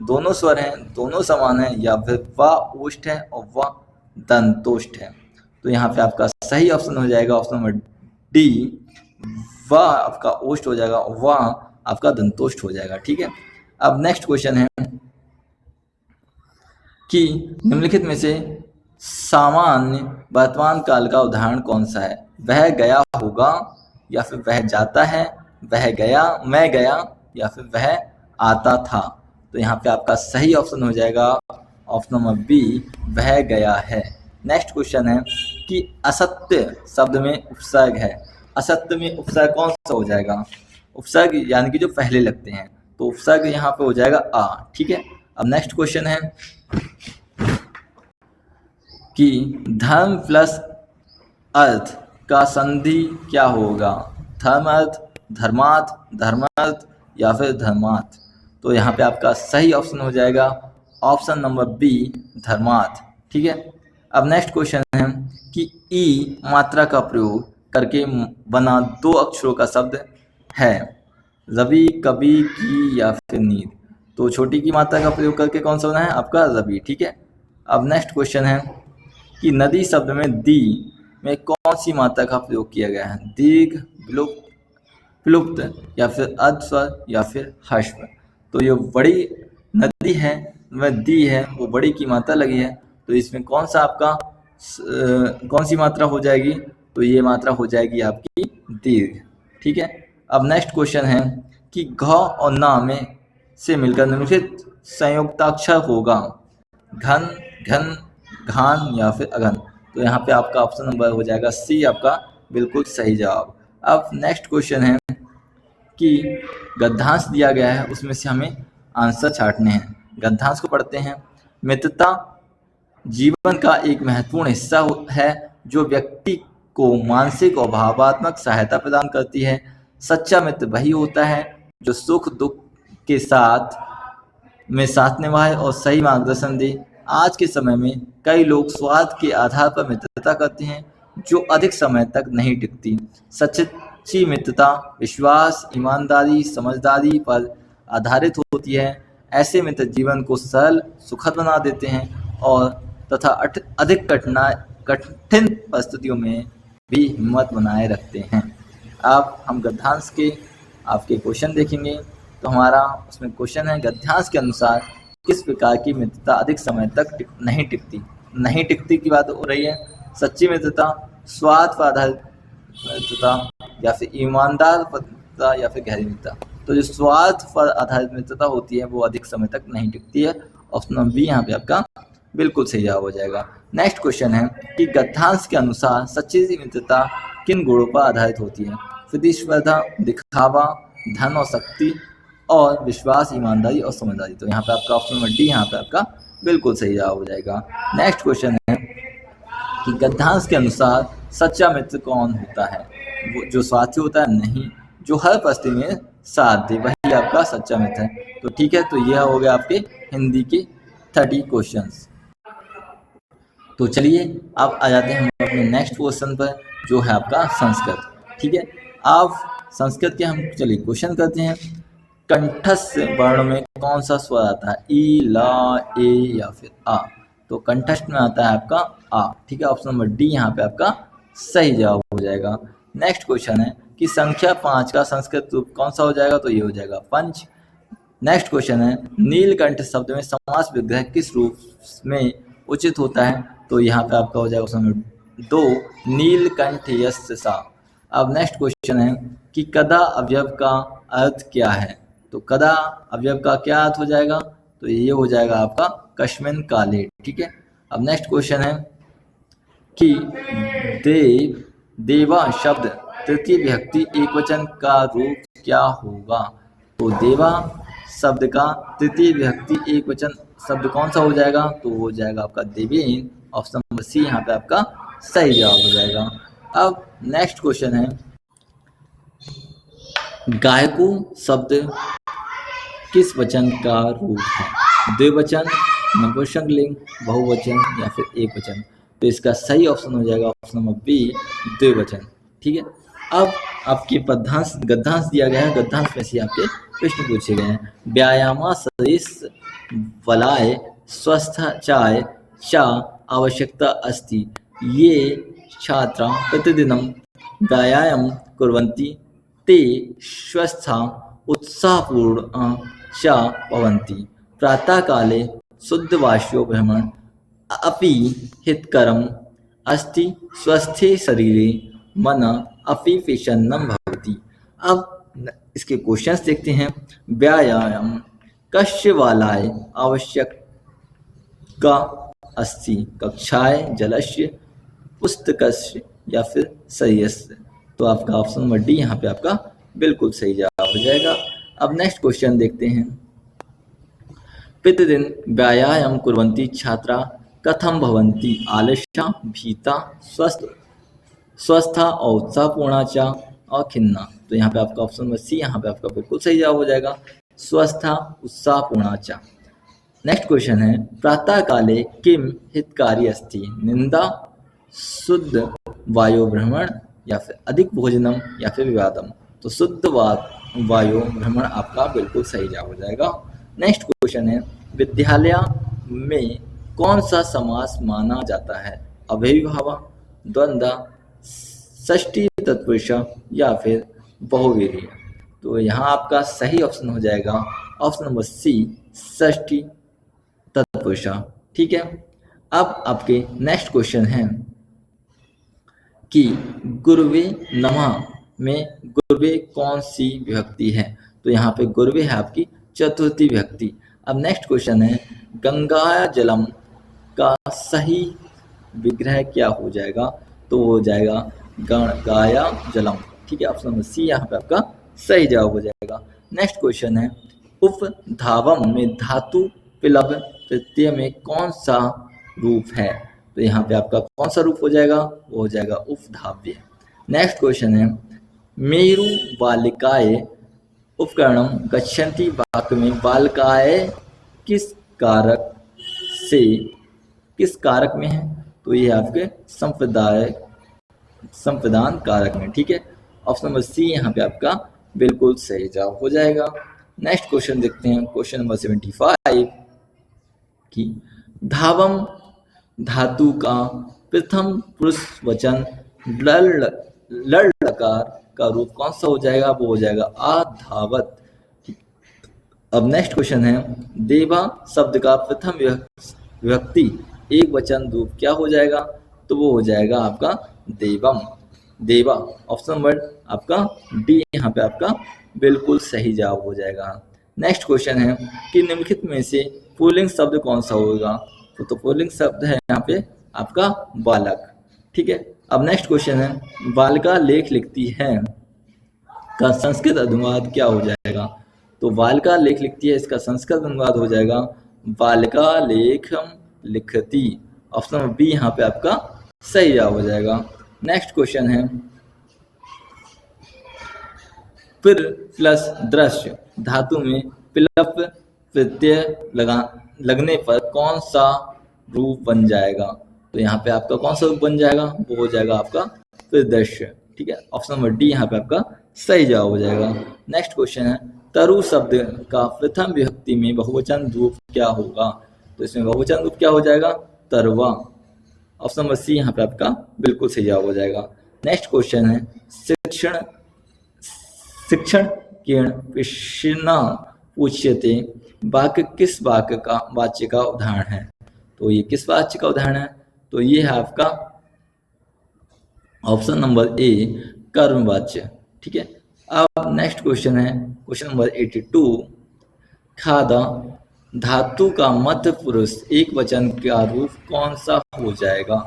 दोनों स्वर हैं, दोनों समान है, या फिर वाह ओष्ठ है और वाह दंतोष्ठ है। तो यहाँ पे आपका सही ऑप्शन हो जाएगा ऑप्शन नंबर डी, वाह आपका ओष्ठ हो जाएगा, वाह आपका दंतोष्ठ हो जाएगा। ठीक है, अब नेक्स्ट क्वेश्चन है कि निम्नलिखित में से सामान्य वर्तमान काल का उदाहरण कौन सा है? वह गया होगा, या फिर वह जाता है, वह गया, मैं गया, या फिर वह आता था। तो यहाँ पे आपका सही ऑप्शन हो जाएगा ऑप्शन नंबर बी, वह गया है। नेक्स्ट क्वेश्चन है कि असत्य शब्द में उपसर्ग है। असत्य में उपसर्ग कौन सा हो जाएगा? उपसर्ग यानी कि जो पहले लगते हैं, तो उपसर्ग यहाँ पे हो जाएगा आ। ठीक है, अब नेक्स्ट क्वेश्चन है कि धर्म प्लस अर्थ का संधि क्या होगा? धर्म अर्थ, धर्मार्थ, धर्मार्थ, या फिर धर्मार्थ। तो यहाँ पे आपका सही ऑप्शन हो जाएगा ऑप्शन नंबर बी, धर्मार्थ। ठीक है, अब नेक्स्ट क्वेश्चन है कि ई मात्रा का प्रयोग करके बना 2 अक्षरों का शब्द है। रवि, कवि, की, या फिर नीर। तो छोटी की मात्रा का प्रयोग करके कौन सा बना है? आपका रवि। ठीक है, अब नेक्स्ट क्वेश्चन है कि नदी शब्द में दी में कौन सी मात्रा का प्रयोग किया गया है? दीर्घ, विलुप्त, प्लुप्त, या फिर अधस्वर, या फिर हस्व। तो ये बड़ी नदी है वह दी है, वो बड़ी की मात्रा लगी है, तो इसमें कौन सा आपका कौन सी मात्रा हो जाएगी? तो ये मात्रा हो जाएगी आपकी दीर्घ। ठीक है, अब नेक्स्ट क्वेश्चन है कि घ और न में से मिलकर निम्नलिखित संयुक्ताक्षर होगा। घन, घन, घान, या फिर अघन। तो यहाँ पे आपका ऑप्शन नंबर हो जाएगा सी, आपका बिल्कुल सही जवाब। अब नेक्स्ट क्वेश्चन है कि गद्यांश दिया गया है, उसमें से हमें आंसर छांटने हैं। गद्यांश को पढ़ते हैं। मित्रता जीवन का एक महत्वपूर्ण हिस्सा है जो व्यक्ति को मानसिक और भावनात्मक सहायता प्रदान करती है। सच्चा मित्र वही होता है जो सुख दुख के साथ निभाए और सही मार्गदर्शन दे। आज के समय में कई लोग स्वार्थ के आधार पर मित्रता करते हैं जो अधिक समय तक नहीं टिकती। सच्ची मित्रता विश्वास, ईमानदारी, समझदारी पर आधारित होती है। ऐसे मित्र जीवन को सरल, सुखद बना देते हैं और तथा अधिक कठिन परिस्थितियों में भी हिम्मत बनाए रखते हैं। अब हम गद्यांश के आपके क्वेश्चन देखेंगे। तो हमारा उसमें क्वेश्चन है, गद्यांश के अनुसार किस प्रकार की मित्रता अधिक समय तक नहीं टिकती? नहीं टिकती की बात हो रही है। सच्ची मित्रता, स्वार्थ पर आधारित मित्रता, या फिर ईमानदार मित्रता, या फिर गहरी मित्रता। तो जो स्वार्थ पर आधारित मित्रता होती है वो अधिक समय तक नहीं टिकती है। ऑप्शन नंबर बी यहाँ पे आपका बिल्कुल सही जवाब हो जाएगा। नेक्स्ट क्वेश्चन है कि गद्यांश के अनुसार सच्ची मित्रता किन गुणों पर आधारित होती है? प्रतिस्पर्धा, दिखावा, धन और शक्ति, और विश्वास, ईमानदारी और समझदारी। तो यहाँ पे आपका ऑप्शन नंबर डी यहाँ पे आपका बिल्कुल सही जवाब हो जाएगा। नेक्स्ट क्वेश्चन है कि गद्यांश के अनुसार सच्चा मित्र कौन होता है? वो जो स्वार्थी होता है? नहीं, जो हर परिस्थिति में साथ दे वही आपका सच्चा मित्र है। तो ठीक है, तो यह हो गया आपके हिंदी के 30 क्वेश्चंस। तो चलिए अब आ जाते हैं हम अपने नेक्स्ट क्वेश्चन पर, जो है आपका संस्कृत। ठीक है, अब संस्कृत के हम चलिए क्वेश्चन करते हैं। कंठस्थ वर्ण में कौन सा स्वर आता है, ई, ला, ए या फिर आ? तो कंठस्थ में आता है आपका आ। ठीक है, ऑप्शन नंबर डी यहाँ पे आपका सही जवाब हो जाएगा। नेक्स्ट क्वेश्चन है कि संख्या 5 का संस्कृत रूप कौन सा हो जाएगा, तो ये हो जाएगा पंच। नेक्स्ट क्वेश्चन है नीलकंठ शब्द में समास विग्रह किस रूप में उचित होता है, तो यहाँ पे आपका हो जाएगा ऑप्शन नंबर 2, नीलकंठ यस्य सा। अब नेक्स्ट क्वेश्चन है कि कदा अवयव का अर्थ क्या है, तो कदा अवयव का क्या अर्थ हो जाएगा, तो ये हो जाएगा आपका कस्मिन काले। ठीक है, अब नेक्स्ट क्वेश्चन है कि देवा शब्द तृतीय विभक्ति एकवचन का रूप क्या होगा, तो देवा शब्द का तृतीय विभक्ति एकवचन शब्द कौन सा हो जाएगा, तो हो जाएगा आपका देवेन। ऑप्शन नंबर सी यहाँ पे आपका सही जवाब हो जाएगा। अब नेक्स्ट क्वेश्चन है गायको शब्द किस वचन का रूप है, द्विवचन, नपुंसकलिंग, बहुवचन या फिर एक वचन? तो इसका सही ऑप्शन हो जाएगा ऑप्शन नंबर बी, द्विवचन। ठीक है, अब आपके पद्यांश गद्यांश दिया गया है, गद्यांश में से आपके प्रश्न पूछे गए हैं। व्यायामा सदृश बलाय स्वस्थ चाय चा आवश्यकता अस्ति, ये छात्रा प्रतिदिनं व्यायामं कुर्वन्ति ते स्वस्था उत्साहपूर्ण च भवन्ति। प्रातःकाले शुद्धवाष्यो भ्रमण अपि हितकरम् अस्ति, स्वस्थे शरीरे मन अपि प्रसन्नं भवति। अब इसके क्वेश्चंस देखते हैं। व्यायाम कस्य बालाय आवश्यक का अस्ति, कक्षाय, जलस्य, पुस्तकस्य या फिर शय्यस्य? तो आपका ऑप्शन नंबर डी यहाँ पे आपका बिल्कुल सही जवाब हो जाएगा। अब नेक्स्ट क्वेश्चन देखते हैं। प्रतिदिन व्यायाम कुर्वन्ति छात्रा कथम भवन्ति, आलस्या, भीता, स्वस्था और उत्साहपूर्णा च और खिन्ना? तो यहाँ पे आपका ऑप्शन नंबर सी यहाँ पे आपका बिल्कुल सही जवाब हो जाएगा, स्वस्था उत्साहपूर्णा च। नेक्स्ट क्वेश्चन है प्रातः काले किम हितकारी अस्ति, निंदा, शुद्ध वायु भ्रमण या फिर अधिक भोजनम या फिर विवादम? तो शुद्ध वायु भ्रमण आपका बिल्कुल सही जवाब हो जाएगा। नेक्स्ट क्वेश्चन है विद्यालय में कौन सा समास माना जाता है, अव्ययीभाव, द्वंद्व, षष्ठी तत्पुरुष या फिर बहुव्रीहि? तो यहाँ आपका सही ऑप्शन हो जाएगा ऑप्शन नंबर सी, षष्ठी तत्पुरुष। ठीक है, अब आपके नेक्स्ट क्वेश्चन है कि गुरुवे नमः में गुरुवे कौन सी विभक्ति है, तो यहाँ पे गुरुवे है आपकी चतुर्थी विभक्ति। अब नेक्स्ट क्वेश्चन है गंगा जलम का सही विग्रह क्या हो जाएगा, तो हो जाएगा गंगाया जलम। ठीक है, ऑप्शन नंबर सी यहाँ पे आपका सही जवाब हो जाएगा। नेक्स्ट क्वेश्चन है उपधावम में धातु पिलव प्रत्यय में कौन सा रूप है, तो यहाँ पे आपका कौन सा रूप हो जाएगा, वो हो जाएगा उपधाव्य। नेक्स्ट क्वेश्चन है मेरु बालिकाए उपकरणम गच्छन्ति वाक्य में बालिकाए किस कारक में है, तो ये आपके संप्रदान कारक में। ठीक है, ऑप्शन नंबर सी यहाँ पे आपका बिल्कुल सही जवाब हो जाएगा। नेक्स्ट क्वेश्चन देखते हैं, क्वेश्चन नंबर 75 की धावम धातु का प्रथम पुरुष वचन लकार का रूप कौन सा हो जाएगा, वो हो जाएगा आधावत। अब नेक्स्ट क्वेश्चन है देवा शब्द का प्रथम विभक्ति एक वचन रूप क्या हो जाएगा, तो वो हो जाएगा आपका देवम, देवा। ऑप्शन नंबर आपका डी यहाँ पे आपका बिल्कुल सही जवाब हो जाएगा। नेक्स्ट क्वेश्चन है कि निम्नलिखित में से पुल्लिंग शब्द कौन सा होगा, तो पुल्लिंग शब्द है यहाँ पे आपका बालक। ठीक है, अब नेक्स्ट क्वेश्चन है बालिका लेख लिखती है का संस्कृत अनुवाद क्या हो जाएगा, तो बालिका लेख लिखती है इसका संस्कृत अनुवाद हो जाएगा बालिका लेखम लिखती। ऑप्शन नंबर बी यहाँ पे आपका सही जवाब हो जाएगा। नेक्स्ट क्वेश्चन है फिर प्लस दृश्य धातु में पिलप प्रत्यय लगने पर कौन सा रूप बन जाएगा, तो यहाँ पे आपका कौन सा रूप बन जाएगा, वो हो जाएगा आपका परिदृश्य। ठीक है, ऑप्शन नंबर डी यहाँ पे आपका सही जवाब हो जाएगा। नेक्स्ट क्वेश्चन है तरु शब्द का प्रथम विभक्ति में बहुवचन रूप क्या होगा, तो इसमें बहुवचन रूप क्या हो जाएगा, तरवा। ऑप्शन नंबर सी यहाँ पे आपका बिल्कुल सही जवाब हो जाएगा। नेक्स्ट क्वेश्चन है शिक्षण शिक्षण किरण प्रश्न पूछते वाक्य किस वाक्य का वाच्य का उदाहरण है, तो ये किस वाच्य का उदाहरण है, तो ये है आपका ऑप्शन नंबर ए कर्मवाच्य। ठीक है, अब नेक्स्ट क्वेश्चन है क्वेश्चन नंबर 82 खादा धातु का मध्य पुरुष एक वचन का रूप कौन सा हो जाएगा,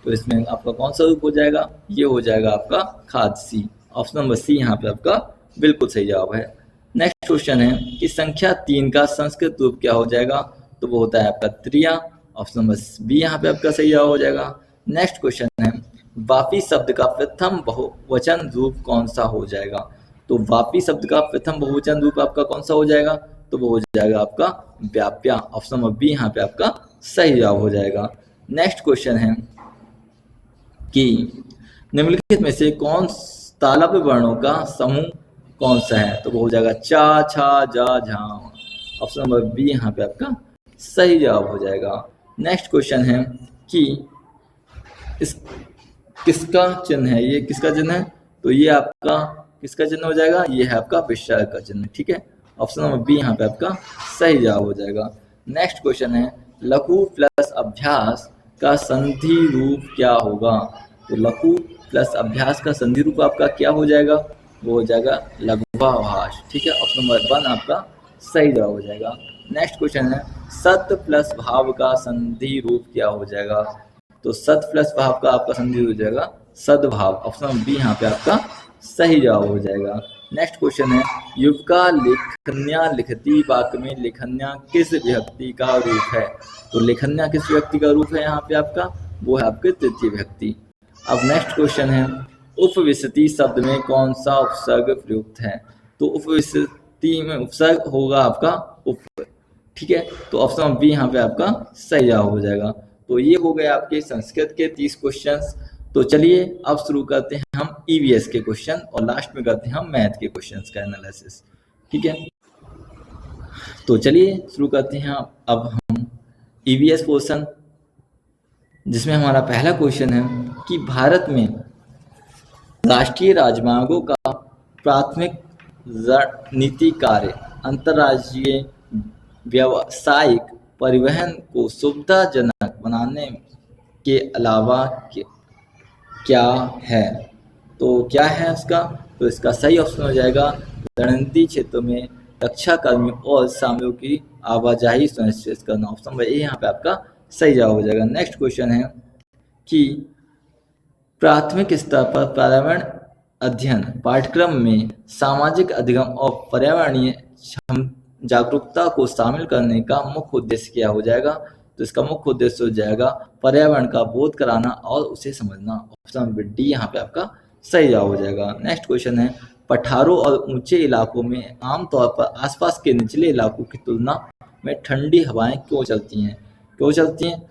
तो इसमें आपका कौन सा रूप हो जाएगा, ये हो जाएगा आपका खादसी। ऑप्शन नंबर सी यहाँ पे आपका बिल्कुल सही जवाब है। नेक्स्ट क्वेश्चन है कि संख्या 3 का संस्कृत रूप क्या हो जाएगा, तो वो होता है आपका त्रिया। ऑप्शन नंबर बी यहाँ पे आपका सही जवाब हो जाएगा। नेक्स्ट क्वेश्चन है वापी शब्द का प्रथम बहुवचन रूप कौन सा हो जाएगा, तो वापी शब्द का प्रथम बहुवचन रूप आपका कौन सा हो जाएगा, तो वो हो जाएगा आपका व्याप्या। ऑप्शन नंबर बी यहाँ पे आपका सही जवाब हो जाएगा। नेक्स्ट क्वेश्चन है कि निम्नलिखित में से कौन तालव्य वर्णों का समूह कौन सा है, तो वो हो जाएगा चा छा जा झा। ऑप्शन नंबर बी यहाँ पे आपका सही जवाब हो जाएगा। नेक्स्ट क्वेश्चन है कि इस किसका चिन्ह है, ये किसका चिन्ह है, तो ये आपका किसका चिन्ह हो जाएगा, ये है आपका विस्मय का चिन्ह। ठीक है, ऑप्शन नंबर बी यहाँ पे आपका सही जवाब हो जाएगा। नेक्स्ट क्वेश्चन है लघु प्लस अभ्यास का संधि रूप क्या होगा, तो लघु प्लस अभ्यास का संधि रूप आपका क्या हो जाएगा, वो हो जाएगा लघुभावाभास। ठीक है, ऑप्शन नंबर 1 आपका सही जवाब हो जाएगा। नेक्स्ट क्वेश्चन है सत प्लस भाव का संधि रूप क्या हो जाएगा, तो सत प्लस भाव का आपका संधि हो जाएगा सद्भाव। ऑप्शन नंबर बी यहाँ पे आपका सही जवाब हो जाएगा। नेक्स्ट क्वेश्चन है युवका लेखन्या लिखती वाक्य में लेखन्या किस विभक्ति का रूप है, तो लेखन्या किस विभक्ति का रूप है यहाँ पे आपका, वो है आपके तृतीय विभक्ति। अब नेक्स्ट क्वेश्चन है उपविशति शब्द में कौन सा उपसर्ग प्रयुक्त है, तो उपविशति में उपसर्ग होगा आपका उप। ठीक है, तो ऑप्शन नंबर बी यहाँ पे आपका सही जवाब हो जाएगा। तो ये हो गए आपके संस्कृत के 30 क्वेश्चंस। तो चलिए अब शुरू करते हैं हम ईवीएस के क्वेश्चन और लास्ट में करते हैं हम मैथ के क्वेश्चंस का एनालिसिस। ठीक है, तो चलिए शुरू करते हैं अब हम ईवीएस पोर्शन, जिसमें हमारा पहला क्वेश्चन है कि भारत में राष्ट्रीय राजमार्गों का प्राथमिक रणनीति कार्य अंतर्राज्यीय व्यावसायिक परिवहन को सुविधाजनक बनाने के अलावा क्या है, तो क्या है उसका, तो इसका सही ऑप्शन हो जाएगा रणनीति क्षेत्रों में रक्षा कर्मियों और सामग्रियों की आवाजाही सुनिश्चित करना। ऑप्शन नंबर ए यहाँ पे आपका सही जवाब हो जाएगा। नेक्स्ट क्वेश्चन है कि प्राथमिक स्तर पर पर्यावरण अध्ययन पाठ्यक्रम में सामाजिक अधिगम और पर्यावरणीय जागरूकता को शामिल करने का मुख्य उद्देश्य क्या हो जाएगा, तो इसका मुख्य उद्देश्य हो जाएगा पर्यावरण का बोध कराना और उसे समझना। ऑप्शन नंबर डी यहाँ पे आपका सही जवाब हो जाएगा। नेक्स्ट क्वेश्चन है पठारों और ऊंचे इलाकों में आमतौर पर आसपास के निचले इलाकों की तुलना में ठंडी हवाएं क्यों चलती हैं,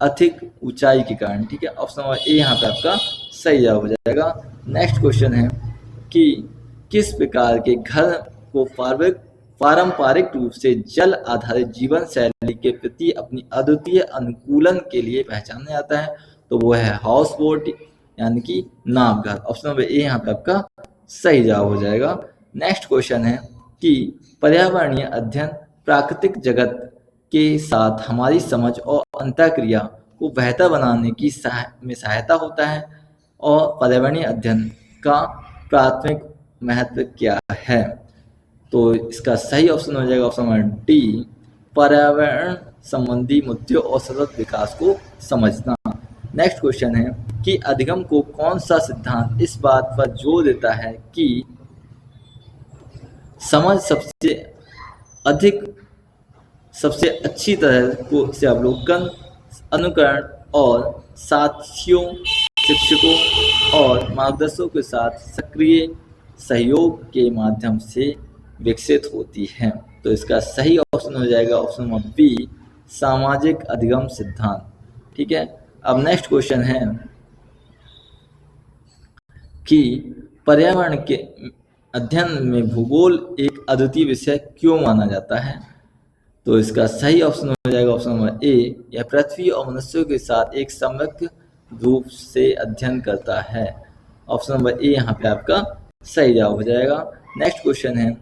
अधिक ऊंचाई के कारण। ठीक है, ऑप्शन नंबर ए यहाँ पे आपका सही जवाब हो जाएगा। नेक्स्ट क्वेश्चन है कि किस प्रकार के घर को पारंपरिक रूप से जल आधारित जीवन शैली के प्रति अपनी अद्वितीय अनुकूलन के लिए पहचाना जाता है, तो वो है हाउस बोट यानी कि नाव घर। ऑप्शन नंबर ए यहाँ पे आपका सही जवाब हो जाएगा। नेक्स्ट क्वेश्चन है कि पर्यावरणीय अध्ययन प्राकृतिक जगत के साथ हमारी समझ और अंतःक्रिया को बेहतर बनाने की में सहायता होता है और पर्यावरणीय अध्ययन का प्राथमिक महत्व क्या है, तो इसका सही ऑप्शन हो जाएगा ऑप्शन नंबर डी पर्यावरण संबंधी मुद्दों और सतत विकास को समझना। नेक्स्ट क्वेश्चन है कि अधिगम को कौन सा सिद्धांत इस बात पर जोर देता है कि समझ सबसे अच्छी तरह से अवलोकन, अनुकरण और साथियों, शिक्षकों और मार्गदर्शकों के साथ सक्रिय सहयोग के माध्यम से विकसित होती है, तो इसका सही ऑप्शन हो जाएगा ऑप्शन नंबर बी सामाजिक अधिगम सिद्धांत। ठीक है, अब नेक्स्ट क्वेश्चन है कि पर्यावरण के अध्ययन में भूगोल एक अद्वितीय विषय क्यों माना जाता है? तो इसका सही ऑप्शन हो जाएगा ऑप्शन नंबर ए, यह पृथ्वी और मनुष्यों के साथ एक समग्र रूप से अध्ययन करता है। ऑप्शन नंबर ए यहाँ पे आपका सही जवाब हो जाएगा। नेक्स्ट क्वेश्चन है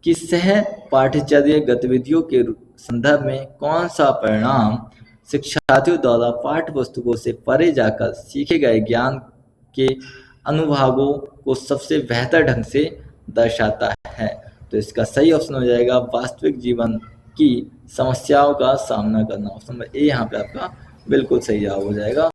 कि सह पाठ्यचर्या गतिविधियों के संदर्भ में कौन सा परिणाम शिक्षार्थियों द्वारा पाठ्य पुस्तकों से परे जाकर सीखे गए ज्ञान के अनुभागों को सबसे बेहतर ढंग से दर्शाता है? तो इसका सही ऑप्शन हो जाएगा वास्तविक जीवन की समस्याओं का सामना करना। ऑप्शन नंबर ए यहाँ पे आपका बिल्कुल सही जवाब हो जाएगा।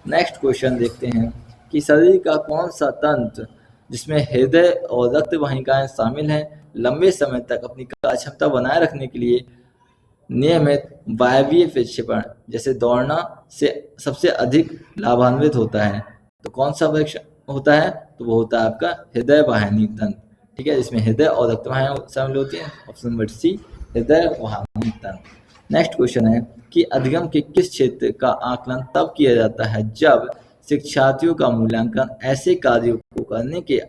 नेक्स्ट क्वेश्चन देखते हैं कि शरीर का कौन सा तंत्र जिसमें हृदय और रक्त वाहिकाएं शामिल हैं लंबे समय तक अपनी कार्य क्षमता बनाए रखने के लिए नियमित वायवीय विक्षेपण जैसे दौड़ना से सबसे अधिक लाभान्वित होता है? तो कौन सा होता है? तो वो होता है आपका हृदय वाहिनी तंत्र, ठीक है, जिसमें हृदय और रक्त वाहिकाएं शामिल होती हैं। ऑप्शन नंबर सी हृदय वाहिनी तंत्र। नेक्स्ट क्वेश्चन है कि अधिगम के किस क्षेत्र का आकलन तब किया जाता है जब शिक्षार्थियों का मूल्यांकन ऐसे कार्यों को करने के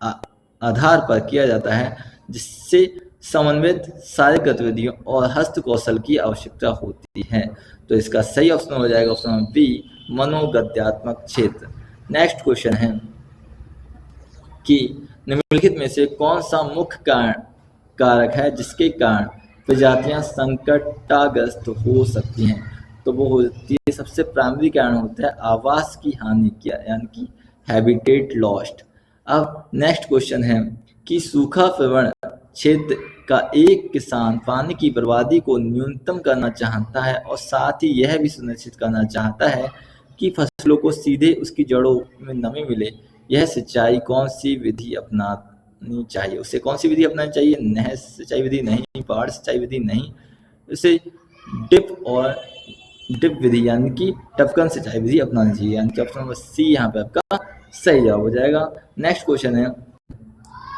आधार पर किया जाता है जिससे समन्वित शारीरिक गतिविधियों और हस्त कौशल की आवश्यकता होती है? तो इसका सही ऑप्शन हो जाएगा ऑप्शन नंबर बी मनोगत्यात्मक क्षेत्र। नेक्स्ट क्वेश्चन है कि निम्नलिखित में से कौन सा मुख्य कारक है जिसके कारण प्रजातियां संकटाग्रस्त हो सकती हैं? तो वो होती है सबसे प्राइमरी कारण होता है आवास की हानि यानी कि हैबिटेट लॉस्ट। अब नेक्स्ट क्वेश्चन है कि सूखा प्रवण क्षेत्र का एक किसान पानी की बर्बादी को न्यूनतम करना चाहता है और साथ ही यह भी सुनिश्चित करना चाहता है कि फसलों को सीधे उसकी जड़ों में नमी मिले। यह सिंचाई कौन सी विधि अपनानी चाहिए? उसे कौन सी विधि अपनानी चाहिए? नहर सिंचाई विधि नहीं, पहाड़ सिंचाई विधि नहीं, उसे ड्रिप विधि यानी कि टपकन सिंचाई विधि अपनानी चाहिए, यानी कि ऑप्शन नंबर सी यहाँ पे आपका सही जवाब हो जाएगा। नेक्स्ट क्वेश्चन है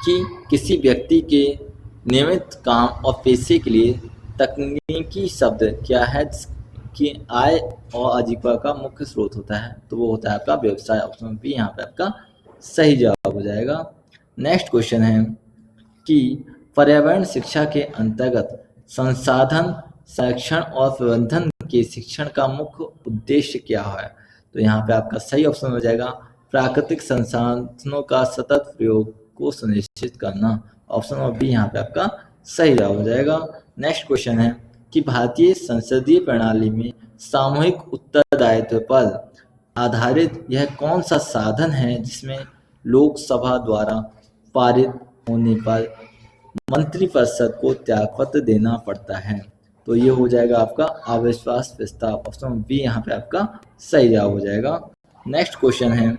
कि किसी व्यक्ति के नियमित काम और पेशे के लिए तकनीकी शब्द क्या है जिसकी आय और आजीविका का मुख्य स्रोत होता है? तो वो होता है आपका व्यवसाय। ऑप्शन बी यहाँ पे आपका सही जवाब हो जाएगा। नेक्स्ट क्वेश्चन है कि पर्यावरण शिक्षा के अंतर्गत संसाधन संरक्षण और प्रबंधन के शिक्षण का मुख्य उद्देश्य क्या है? तो यहाँ पे आपका सही ऑप्शन हो जाएगा प्राकृतिक संसाधनों का सतत प्रयोग को सुनिश्चित करना। ऑप्शन नंबर बी यहाँ पे आपका सही जवाब हो जाएगा। नेक्स्ट क्वेश्चन है कि भारतीय संसदीय प्रणाली में सामूहिक उत्तरदायित्व पर आधारित यह कौन सा साधन है जिसमें लोकसभा द्वारा पारित होने पर मंत्रिपरिषद को त्यागपत्र देना पड़ता है? तो ये हो जाएगा आपका अविश्वास प्रस्ताव। ऑप्शन बी यहाँ पे आपका सही जवाब हो जाएगा। नेक्स्ट क्वेश्चन है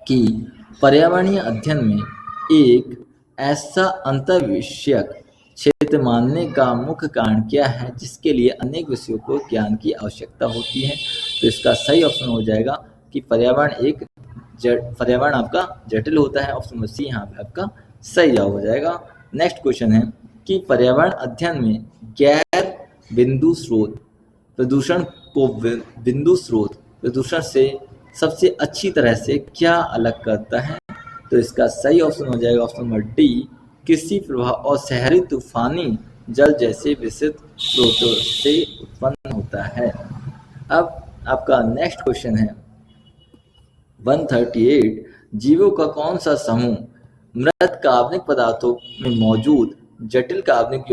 कि पर्यावरणीय अध्ययन में एक ऐसा अंतर्विषयक क्षेत्र मानने का मुख्य कारण क्या है जिसके लिए अनेक विषयों को ज्ञान की आवश्यकता होती है? तो इसका सही ऑप्शन हो जाएगा कि पर्यावरण आपका जटिल होता है। ऑप्शन नंबर सी यहाँ पे आपका सही जवाब हो जाएगा। नेक्स्ट क्वेश्चन है कि पर्यावरण अध्ययन में गैर बिंदु स्रोत प्रदूषण को बिंदु स्रोत प्रदूषण से सबसे अच्छी तरह से क्या अलग करता है? तो इसका सही ऑप्शन हो जाएगा ऑप्शन नंबर डी कृषि प्रवाह और शहरी तूफानी जल जैसे विषित स्रोतों से उत्पन्न होता है। अब आपका नेक्स्ट क्वेश्चन है 138 जीवों का कौन सा समूह मृत कार्बनिक पदार्थों में मौजूद जटिल कार्बनिक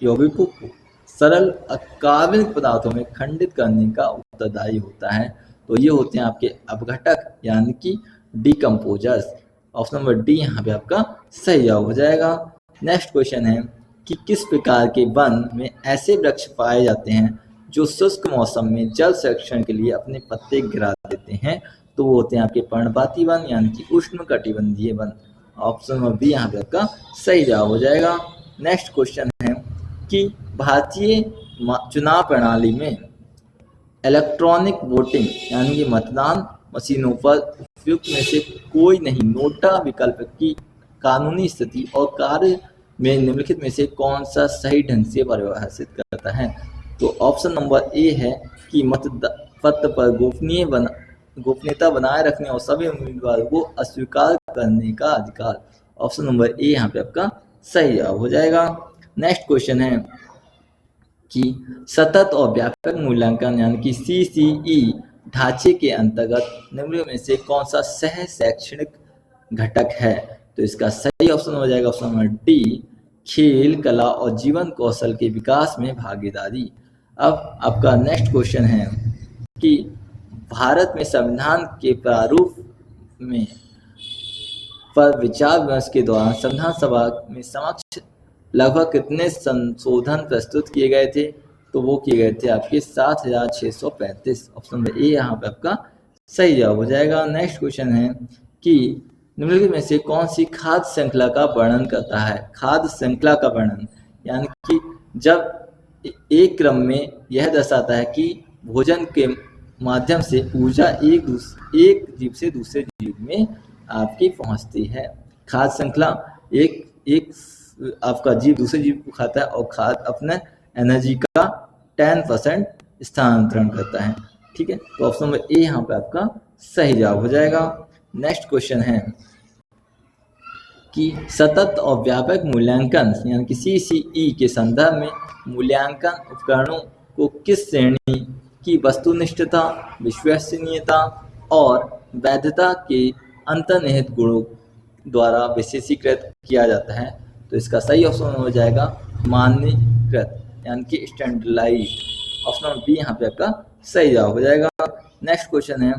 यौगिकों को सरल अकार्बनिक पदार्थों में खंडित करने का उत्तरदायी होता है? तो ये होते हैं आपके अपघटक यानी कि डिकम्पोजर्स। ऑप्शन नंबर डी यहाँ पे आपका सही जवाब हो जाएगा। नेक्स्ट क्वेश्चन है कि किस प्रकार के वन में ऐसे वृक्ष पाए जाते हैं जो शुष्क मौसम में जल संरक्षण के लिए अपने पत्ते गिरा देते हैं? तो वो होते हैं आपके पर्णपाती वन यानी कि उष्णकटिबंधीय वन। ऑप्शन नंबर बी यहाँ पे आपका सही जवाब हो जाएगा। नेक्स्ट क्वेश्चन है कि भारतीय चुनाव प्रणाली में इलेक्ट्रॉनिक वोटिंग यानी कि मतदान मशीनों पर उपयुक्त में से कोई नहीं नोटा विकल्प की कानूनी स्थिति और कार्य में निम्नलिखित में से कौन सा सही ढंग से परिभाषित करता है? तो ऑप्शन नंबर ए है कि पद पर गोपनीयता बनाए रखने और सभी उम्मीदवारों को अस्वीकार करने का अधिकार। ऑप्शन नंबर ए यहाँ पे आपका सही जवाब हो जाएगा। नेक्स्ट क्वेश्चन है कि सतत और व्यापक मूल्यांकन यानी कि CCE ढांचे के अंतर्गत निम्न में से कौन सा सह शैक्षणिक घटक है? तो इसका सही ऑप्शन हो जाएगा ऑप्शन नंबर डी, खेल, कला और जीवन कौशल के विकास में भागीदारी। अब आपका नेक्स्ट क्वेश्चन है कि भारत में संविधान के प्रारूप में पर विचार विमर्श के दौरान संविधान सभा में समक्ष लगभग कितने संशोधन प्रस्तुत किए गए थे? तो वो किए गए थे आपके 7635। ऑप्शन नंबर ए यहाँ पे आपका सही जवाब हो जाएगा। नेक्स्ट क्वेश्चन है कि निम्नलिखित में से कौन सी खाद्य श्रृंखला का वर्णन करता है? खाद्य श्रृंखला का वर्णन यानी कि जब एक क्रम में यह दर्शाता है कि भोजन के माध्यम से ऊर्जा एक जीव से दूसरे जीव में आपकी पहुंचती है। खाद्य श्रृंखला एक आपका जीव दूसरे जीव को खाता है और खाद्य अपने एनर्जी का 10% स्थानांतरण करता है। ठीक है, तो ऑप्शन नंबर ए यहाँ पे आपका सही जवाब हो जाएगा। नेक्स्ट क्वेश्चन है कि सतत और व्यापक मूल्यांकन यानी कि CCE के संदर्भ में मूल्यांकन उपकरणों को किस श्रेणी की वस्तुनिष्ठता, विश्वसनीयता और वैधता के अंतर्निहित गुणों द्वारा विशेषीकृत किया जाता है? तो इसका सही ऑप्शन हो जाएगा मानकीकृत यानी कि स्टैंडर्डाइज्ड। ऑप्शन नंबर बी यहाँ पे आपका सही जवाब हो जाएगा। नेक्स्ट क्वेश्चन है,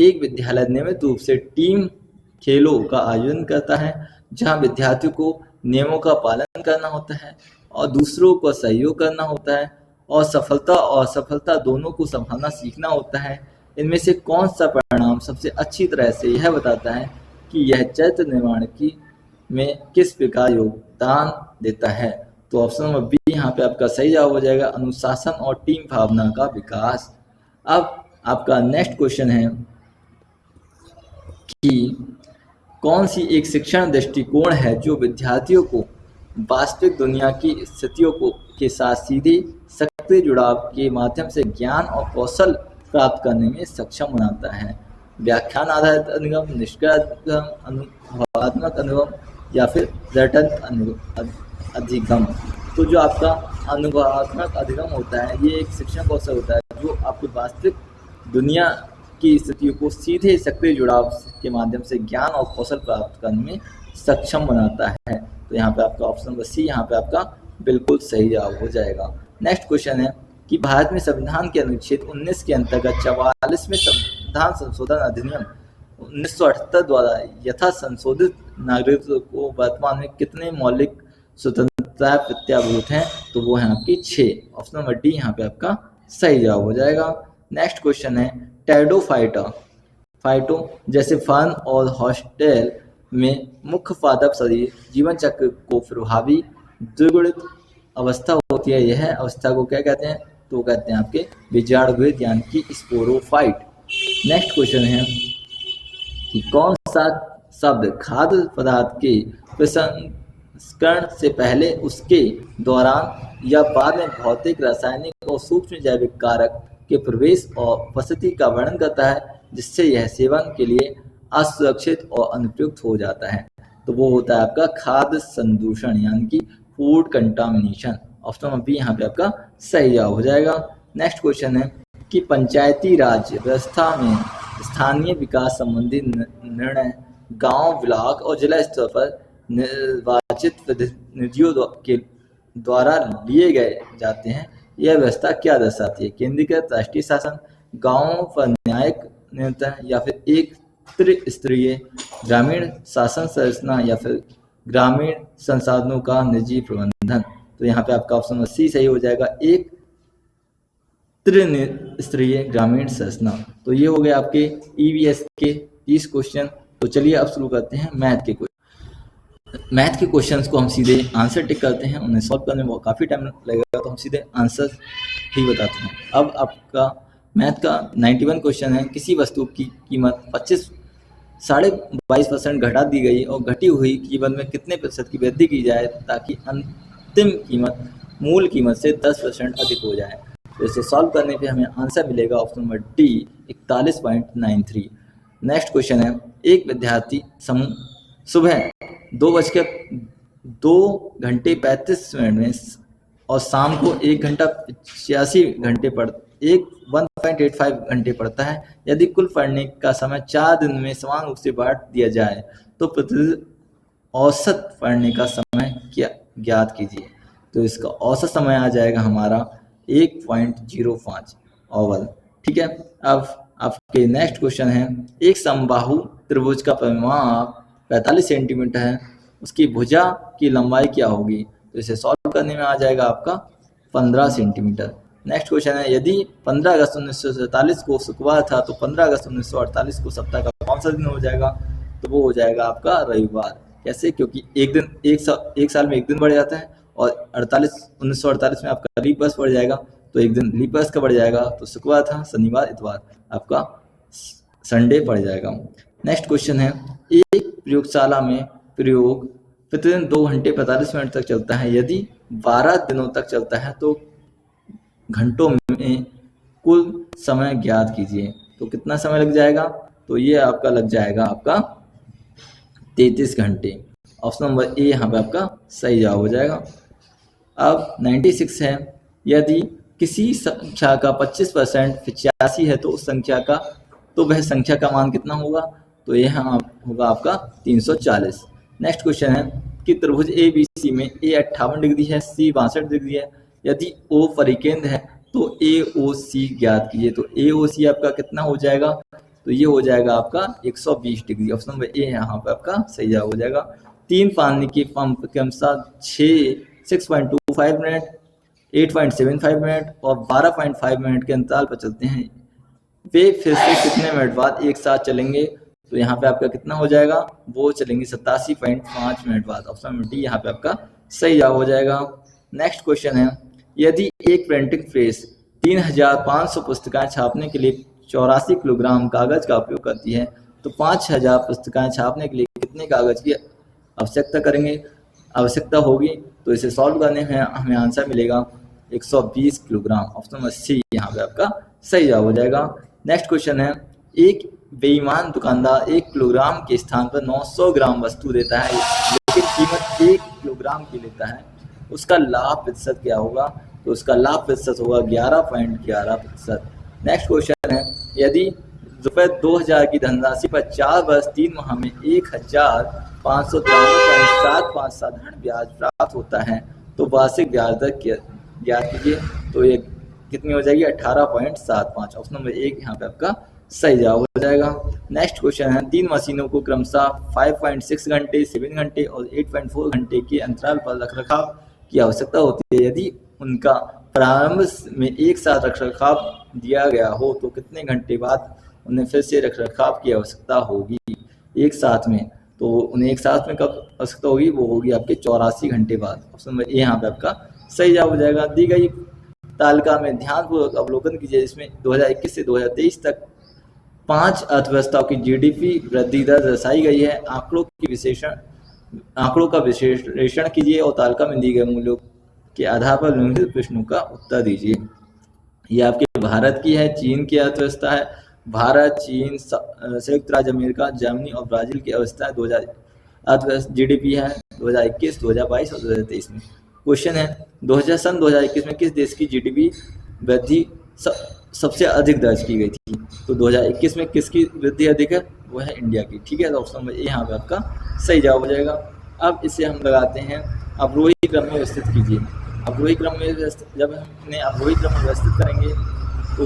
एक विद्यालय नियमित रूप से टीम खेलों का आयोजन करता है जहां विद्यार्थियों को नियमों का पालन करना होता है और दूसरों को सहयोग करना होता है और सफलता और असफलता दोनों को संभालना सीखना होता है। इनमें से कौन सा परिणाम सबसे अच्छी तरह से यह बताता है कि यह चरित्र निर्माण की में किस प्रकार योगदान देता है? तो ऑप्शन नंबर बी यहाँ पे आपका सही जवाब हो जाएगा अनुशासन और टीम भावना का विकास। अब आपका नेक्स्ट क्वेश्चन है कि कौन सी एक शिक्षण दृष्टिकोण है जो विद्यार्थियों को वास्तविक दुनिया की स्थितियों के साथ सीधे सक्रिय जुड़ाव के माध्यम से ज्ञान और कौशल प्राप्त करने में सक्षम बनाता है? व्याख्यान आधारित अनुभव, निष्क्रिय अनुभवात्मक अनुभव या फिर रटन अधिगम? तो जो आपका अनुभवात्मक अधिगम होता है ये एक शिक्षण कौशल होता है जो आपको वास्तविक दुनिया की स्थितियों को सीधे सक्रिय जुड़ाव के माध्यम से ज्ञान और कौशल प्राप्त करने में सक्षम बनाता है। तो यहाँ पे आपका ऑप्शन नंबर सी यहाँ पे आपका बिल्कुल सही जवाब हो जाएगा। नेक्स्ट क्वेश्चन है कि भारत में संविधान के अनुच्छेद 19 के अंतर्गत 44वें संविधान संशोधन अधिनियम 1978 द्वारा यथा संशोधित नागरिकत्व को वर्तमान में कितने मौलिक स्वतंत्रता प्रत्याभूत हैं? तो वो है आपकी 6। ऑप्शन नंबर डी यहाँ पे आपका सही जवाब हो जाएगा। नेक्स्ट क्वेश्चन है टेरिडोफाइटों जैसे फर्न और हॉस्टेल में मुख्य पादप शरीर जीवन चक्र को प्रभावी द्विगुणित अवस्था होती है। यह अवस्था को क्या कहते हैं? तो कहते हैं आपके बीजाणुविद यानी कि स्पोरोफाइट। नेक्स्ट क्वेश्चन है कि कौन सा शब्द खाद्य पदार्थ के प्रसंस्करण से पहले, उसके दौरान या बाद में भौतिक, रासायनिक और सूक्ष्म जैविक कारक के प्रवेश और उपस्थिति का वर्णन करता है जिससे यह सेवन के लिए असुरक्षित और अनुपयुक्त हो जाता है? तो वो होता है आपका खाद्य संदूषण यानी कि food contamination. Option number B यहाँ पे आपका सही जवाब हो जाएगा। नेक्स्ट क्वेश्चन है कि पंचायती राज व्यवस्था में स्थानीय विकास संबंधी निर्णय गांव, ब्लॉक और जिला स्तर पर निर्वाचित प्रतिनिधियों के द्वारा लिए गए जाते हैं। यह व्यवस्था क्या दर्शाती है? केंद्रीकृत राष्ट्रीय शासन, गांवों पर न्यायिक नियंत्रण या फिर एक त्रिस्तरीय ग्रामीण शासन संरचना या फिर ग्रामीण संसाधनों का निजी प्रबंधन? तो यहाँ पे आपका ऑप्शन नंबर सी सही हो जाएगा, एक त्रिस्तरीय ग्रामीण संरचना। तो ये हो गए आपके ईवीएस के 30 क्वेश्चन। तो चलिए अब शुरू करते हैं मैथ के क्वेश्चन। मैथ के क्वेश्चंस को हम सीधे आंसर टिक करते हैं, उन्हें सॉल्व करने में काफ़ी टाइम लगेगा तो हम सीधे आंसर ही बताते हैं। अब आपका मैथ का 91 क्वेश्चन है, किसी वस्तु की कीमत 22.5% घटा दी गई और घटी हुई कीमत में कितने प्रतिशत की वृद्धि की जाए ताकि अंतिम कीमत मूल कीमत से 10% अधिक हो जाए? तो इसे सॉल्व करने पे हमें आंसर मिलेगा option number D 41.93। Next question है, एक विद्यार्थी समूह सुबह 2:02:35 में और शाम को 1:85 घंटे पढ़ता है। यदि कुल पढ़ने का समय 4 दिन में समान रूप से बांट दिया जाए तो प्रतिदिन औसत पढ़ने का समय क्या ज्ञात कीजिए। तो इसका औसत समय आ जाएगा हमारा 1.05 ओवल। ठीक है, अब आपके नेक्स्ट क्वेश्चन है, एक समबाहु त्रिभुज का परिमाप 45 सेंटीमीटर है, उसकी भुजा की लंबाई क्या होगी। तो इसे सॉल्व करने में आ जाएगा आपका 15 सेंटीमीटर। नेक्स्ट क्वेश्चन है, यदि 15 अगस्त 1947 को शुक्रवार था तो 15 अगस्त 1948 को सप्ताह का कौन सा दिन हो जाएगा। तो वो हो जाएगा आपका रविवार। कैसे, क्योंकि एक साल में एक दिन बढ़ जाता है और 1948 में आपका लीप वर्ष बढ़ जाएगा, तो एक दिन लीप वर्ष का बढ़ जाएगा, तो शुक्रवार था, शनिवार इतवार आपका संडे पड़ जाएगा। नेक्स्ट क्वेश्चन है, एक प्रयोगशाला में प्रयोग प्रतिदिन 2 घंटे 45 मिनट तक चलता है, यदि 12 दिनों तक चलता है तो घंटों में कुल समय ज्ञात कीजिए। तो कितना समय लग जाएगा। तो ये आपका लग जाएगा आपका 33 घंटे। ऑप्शन नंबर ए यहाँ पे आपका सही जवाब हो जाएगा। अब 96 है, यदि किसी संख्या का 25% 85 है तो उस संख्या का वह संख्या का मान कितना होगा। तो यहाँ होगा आपका 340। नेक्स्ट क्वेश्चन है कि त्रिभुज ए बी सी में ए 58 डिग्री है, सी 62 डिग्री है, यदि ओ परिकेंद्र है तो ए ओ सी ज्ञात कीजिए। तो ए ओ सी आपका कितना हो जाएगा। तो ये हो जाएगा आपका 120 डिग्री। ऑप्शन नंबर ए यहाँ पे आपका सही जवाब हो जाएगा। 3 पानी के पंप के अनुसार 6.25 मिनट, 8.75 मिनट और 12.5 मिनट के अंतराल पर चलते हैं, वे फिर से कितने मिनट बाद एक साथ चलेंगे। तो यहाँ पे आपका कितना हो जाएगा, वो चलेंगे 87.5 मिनट बाद। ऑप्शन नंबर डी यहाँ पे आपका सही जवाब हो जाएगा। नेक्स्ट क्वेश्चन है, यदि एक प्रिंटिंग प्रेस 3500 पुस्तकें छापने के लिए 84 किलोग्राम कागज का उपयोग करती है तो 5000 पुस्तकें छापने के लिए कितने कागज की आवश्यकता होगी। तो इसे सॉल्व करने में हमें आंसर मिलेगा 120 किलोग्राम। ऑप्शन नंबर सी यहाँ पे आपका सही जवाब हो जाएगा। नेक्स्ट क्वेश्चन है, एक बेईमान दुकानदार 1 किलोग्राम के स्थान पर 900 ग्राम वस्तु देता है लेकिन कीमत 1 किलोग्राम की लेता है, उसका लाभ प्रतिशत क्या होगा। तो उसका लाभ प्रतिशत होगा 11.11%। नेक्स्ट क्वेश्चन है, यदि ₹2000 की धनराशि पर 4 वर्ष 3 माह में 1553.757 साधारण ब्याज प्राप्त होता है तो वार्षिक ब्याज दर ज्ञात कीजिए। तो ये कितनी हो जाएगी, 18.75। ऑप्शन नंबर 1 यहाँ पे आपका सही जवाब हो जाएगा। नेक्स्ट क्वेश्चन है, 3 मशीनों को क्रमशः 5.6 घंटे, 7 घंटे और 8.4 घंटे के अंतराल पर रखरखाव की आवश्यकता होती है। यदि उनका प्रारंभ में एक साथ रखरखाव दिया गया हो तो कितने घंटे बाद उन्हें फिर से रखरखाव की आवश्यकता होगी एक साथ में। तो उन्हें एक साथ में कब आवश्यकता होगी, वो होगी आपके 84 घंटे बाद। ऑप्शन नंबर ए यहाँ पे आपका सही जवाब हो जाएगा। दी गई तालिका में ध्यानपूर्वक अवलोकन कीजिए, इसमें 2021 से 2023 तक 5 अर्थव्यवस्थाओं की जीडीपी वृद्धि दर दर्शाई गई है। आंकड़ों का विश्लेषण कीजिए और तालिका में दी गए मूल्यों के आधार पर निम्नलिखित प्रश्नों का उत्तर दीजिए। ये आपके भारत की है, चीन की अर्थव्यवस्था है, भारत, चीन, संयुक्त राज्य अमेरिका, जर्मनी और ब्राजील की अवस्था है 2000 अर्थव्यवस्था जीडीपी है 2021, 2022 और 2023 में। क्वेश्चन है, 2021 में किस देश की जीडीपी वृद्धि सबसे अधिक दर्ज की गई थी। तो 2021 में किसकी वृद्धि अधिक है, वो है इंडिया की। ठीक है, तो ऑप्शन नंबर ए यहाँ पे आपका सही जवाब हो जाएगा। अब इसे हम लगाते हैं अवरोही क्रम में व्यवस्थित कीजिए। अवरोही क्रम में जब हम इन्हें अवरोही क्रम में व्यवस्थित करेंगे तो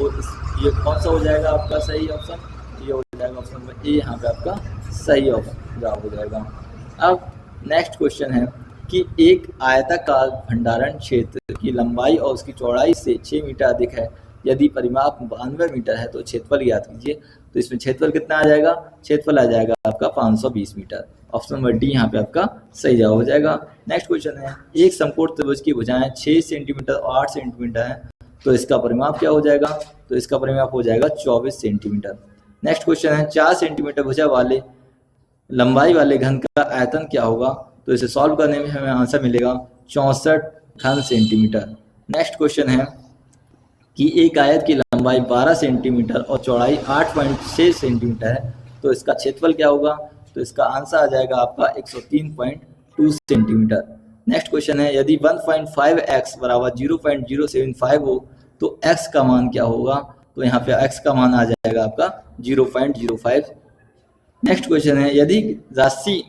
ये कौन सा हो जाएगा आपका सही ऑप्शन, ये हो जाएगा ऑप्शन नंबर ए यहाँ पे आपका सही ऑप्शन जवाब हो जाएगा। अब नेक्स्ट क्वेश्चन है कि एक आयताकार भंडारण क्षेत्र की लंबाई और उसकी चौड़ाई से 6 मीटर अधिक है, यदि परिमाप 92 मीटर है तो क्षेत्रफल ज्ञात कीजिए। तो इसमें क्षेत्रफल कितना आ जाएगा, क्षेत्रफल आ जाएगा आपका 520 मीटर। ऑप्शन नंबर डी यहाँ पे आपका सही जवाब हो जाएगा। नेक्स्ट क्वेश्चन है, एक समकोण त्रिभुज की भुजाएं 6 सेंटीमीटर और 8 सेंटीमीटर है तो इसका परिमाप क्या हो जाएगा। तो इसका परिमाप हो जाएगा 24 सेंटीमीटर। नेक्स्ट क्वेश्चन है, 4 सेंटीमीटर भुजा वाले लंबाई वाले घन का आयतन क्या होगा। तो इसे सॉल्व करने में हमें आंसर मिलेगा 64 घन सेंटीमीटर। नेक्स्ट क्वेश्चन है कि एक आयत की लंबाई 12 सेंटीमीटर और चौड़ाई 8.6 सेंटीमीटर है, तो इसका क्षेत्रफल क्या होगा? तो इसका आंसर आ जाएगा आपका 103.2 सेंटीमीटर। नेक्स्ट क्वेश्चन है, यदि 1.5x बराबर 0.075 हो तो x का मान क्या होगा? तो यहाँ पे x का मान आ जाएगा आपका 0.05। नेक्स्ट क्वेश्चन है, यदि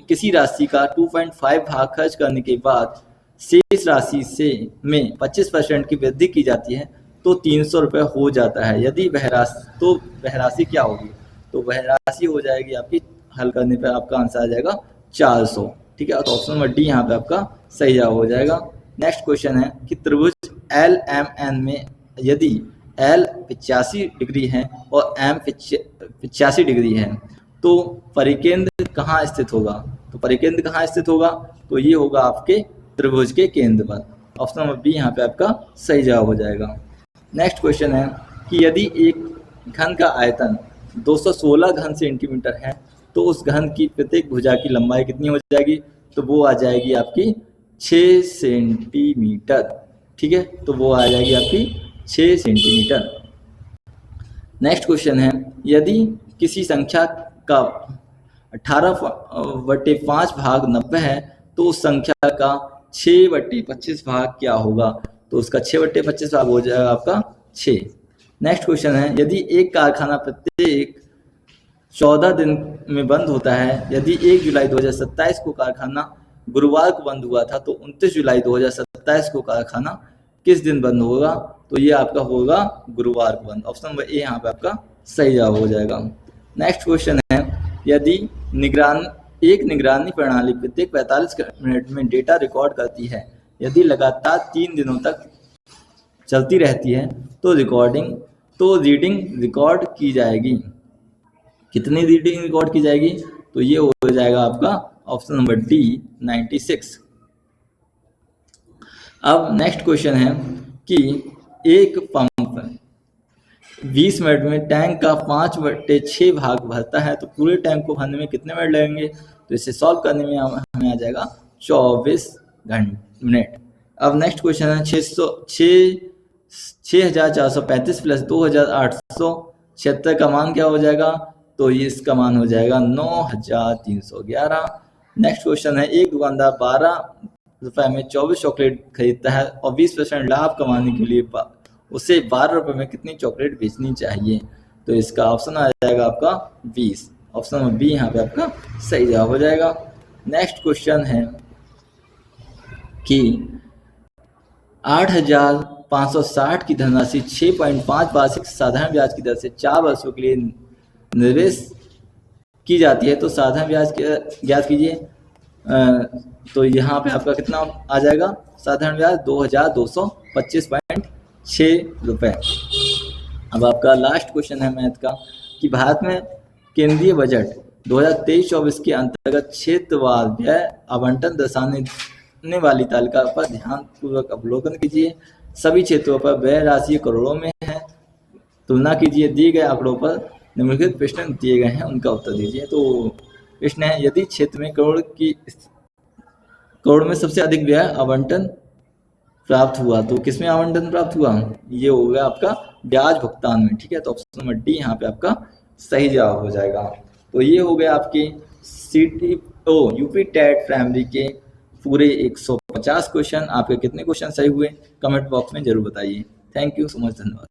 किसी राशि का 2.5 भाग खर्च करने के बाद शेष राशि से में 25% की वृद्धि की जाती है तो 300 रुपये हो जाता है, यदि वह राशि क्या होगी? तो वह राशि हो जाएगी आपकी, हल करने पर आपका आंसर आ जाएगा 400। ठीक है, तो ऑप्शन नंबर डी यहाँ पे आपका सही जवाब हो जाएगा। नेक्स्ट क्वेश्चन है कि त्रिभुज LMN में यदि L 85 डिग्री है और M 85 डिग्री है तो परिकेंद्र कहाँ स्थित होगा? तो परिकेंद्र कहाँ स्थित होगा? तो ये होगा आपके त्रिभुज के केंद्र पर। ऑप्शन नंबर बी यहाँ पे आपका सही जवाब हो जाएगा। नेक्स्ट क्वेश्चन है कि यदि एक घन का आयतन 216 घन सेंटीमीटर है तो उस घन की प्रत्येक भुजा की लंबाई कितनी हो जाएगी? तो वो आ जाएगी आपकी 6 सेंटीमीटर। ठीक है, तो वो आ जाएगी आपकी 6 सेंटीमीटर। नेक्स्ट क्वेश्चन है, यदि किसी संख्या का 18/5 भाग 90 है तो उस संख्या का 6/25 भाग क्या होगा? तो उसका 6/25 भाग हो जाएगा आपका 6। नेक्स्ट क्वेश्चन है, यदि एक कारखाना प्रत्येक 14 दिन में बंद होता है, यदि 1 जुलाई 2027 को कारखाना गुरुवार को बंद हुआ था तो 29 जुलाई 2027 को कारखाना किस दिन बंद होगा? तो ये आपका होगा गुरुवार को बंद। ऑप्शन नंबर ए यहाँ पे आपका सही जवाब हो जाएगा। नेक्स्ट क्वेश्चन है, यदि एक निगरानी प्रणाली प्रत्येक 45 मिनट में डेटा रिकॉर्ड करती है, यदि लगातार 3 दिनों तक चलती रहती है तो रीडिंग रिकॉर्ड की जाएगी। कितनी रीडिंग रिकॉर्ड की जाएगी? तो ये हो जाएगा आपका ऑप्शन नंबर डी 96। अब नेक्स्ट क्वेश्चन है कि एक पंप 20 मिनट में टैंक का 5/6 भाग भरता है तो पूरे टैंक को भरने में कितने मिनट लगेंगे? तो इसे सॉल्व करने में हमें आ जाएगा 24 मिनट। अब नेक्स्ट क्वेश्चन है 6435 प्लस 2876 का मान क्या हो जाएगा? तो ये इसका मान हो जाएगा 9311। नेक्स्ट क्वेश्चन है, एक दुकानदार 12 रुपए में 24 चॉकलेट खरीदता है और 20% लाभ कमाने के लिए उसे 12 रुपए में कितनी चॉकलेट बेचनी चाहिए? तो इसका ऑप्शन आ जाएगा आपका 20। ऑप्शन नंबर बी यहाँ पे आपका सही जवाब हो जाएगा। नेक्स्ट क्वेश्चन है कि 8560 की धनराशि 6.5 वार्षिक साधारण ब्याज की दर से 4 वर्षों के लिए निवेश की जाती है तो साधारण ब्याज ज्ञात कीजिए। तो यहाँ पे आपका कितना आ जाएगा? साधारण ब्याज 2225.6 रुपये। अब आपका लास्ट क्वेश्चन है मैथ का कि भारत में केंद्रीय बजट 2023-24 के अंतर्गत क्षेत्रवार व्यय आवंटन दर्शाने वाली तालिका पर ध्यानपूर्वक अवलोकन कीजिए। सभी क्षेत्रों पर व्यय राशि करोड़ों में है। तुलना कीजिए, दिए गए आंकड़ों पर निम्नलिखित प्रश्न दिए गए हैं, उनका उत्तर दीजिए। तो प्रश्न है, यदि क्षेत्र में करोड़ में सबसे अधिक व्यय आवंटन प्राप्त हुआ तो किसमें आवंटन प्राप्त हुआ? ये हो गया आपका ब्याज भुगतान में। ठीक है, तो ऑप्शन नंबर डी यहाँ पे आपका सही जवाब हो जाएगा। तो ये हो गया आपके यूपी टेट प्राइमरी के पूरे 150 क्वेश्चन। आपके कितने क्वेश्चन सही हुए कमेंट बॉक्स में जरूर बताइए। थैंक यू सो मच, धन्यवाद।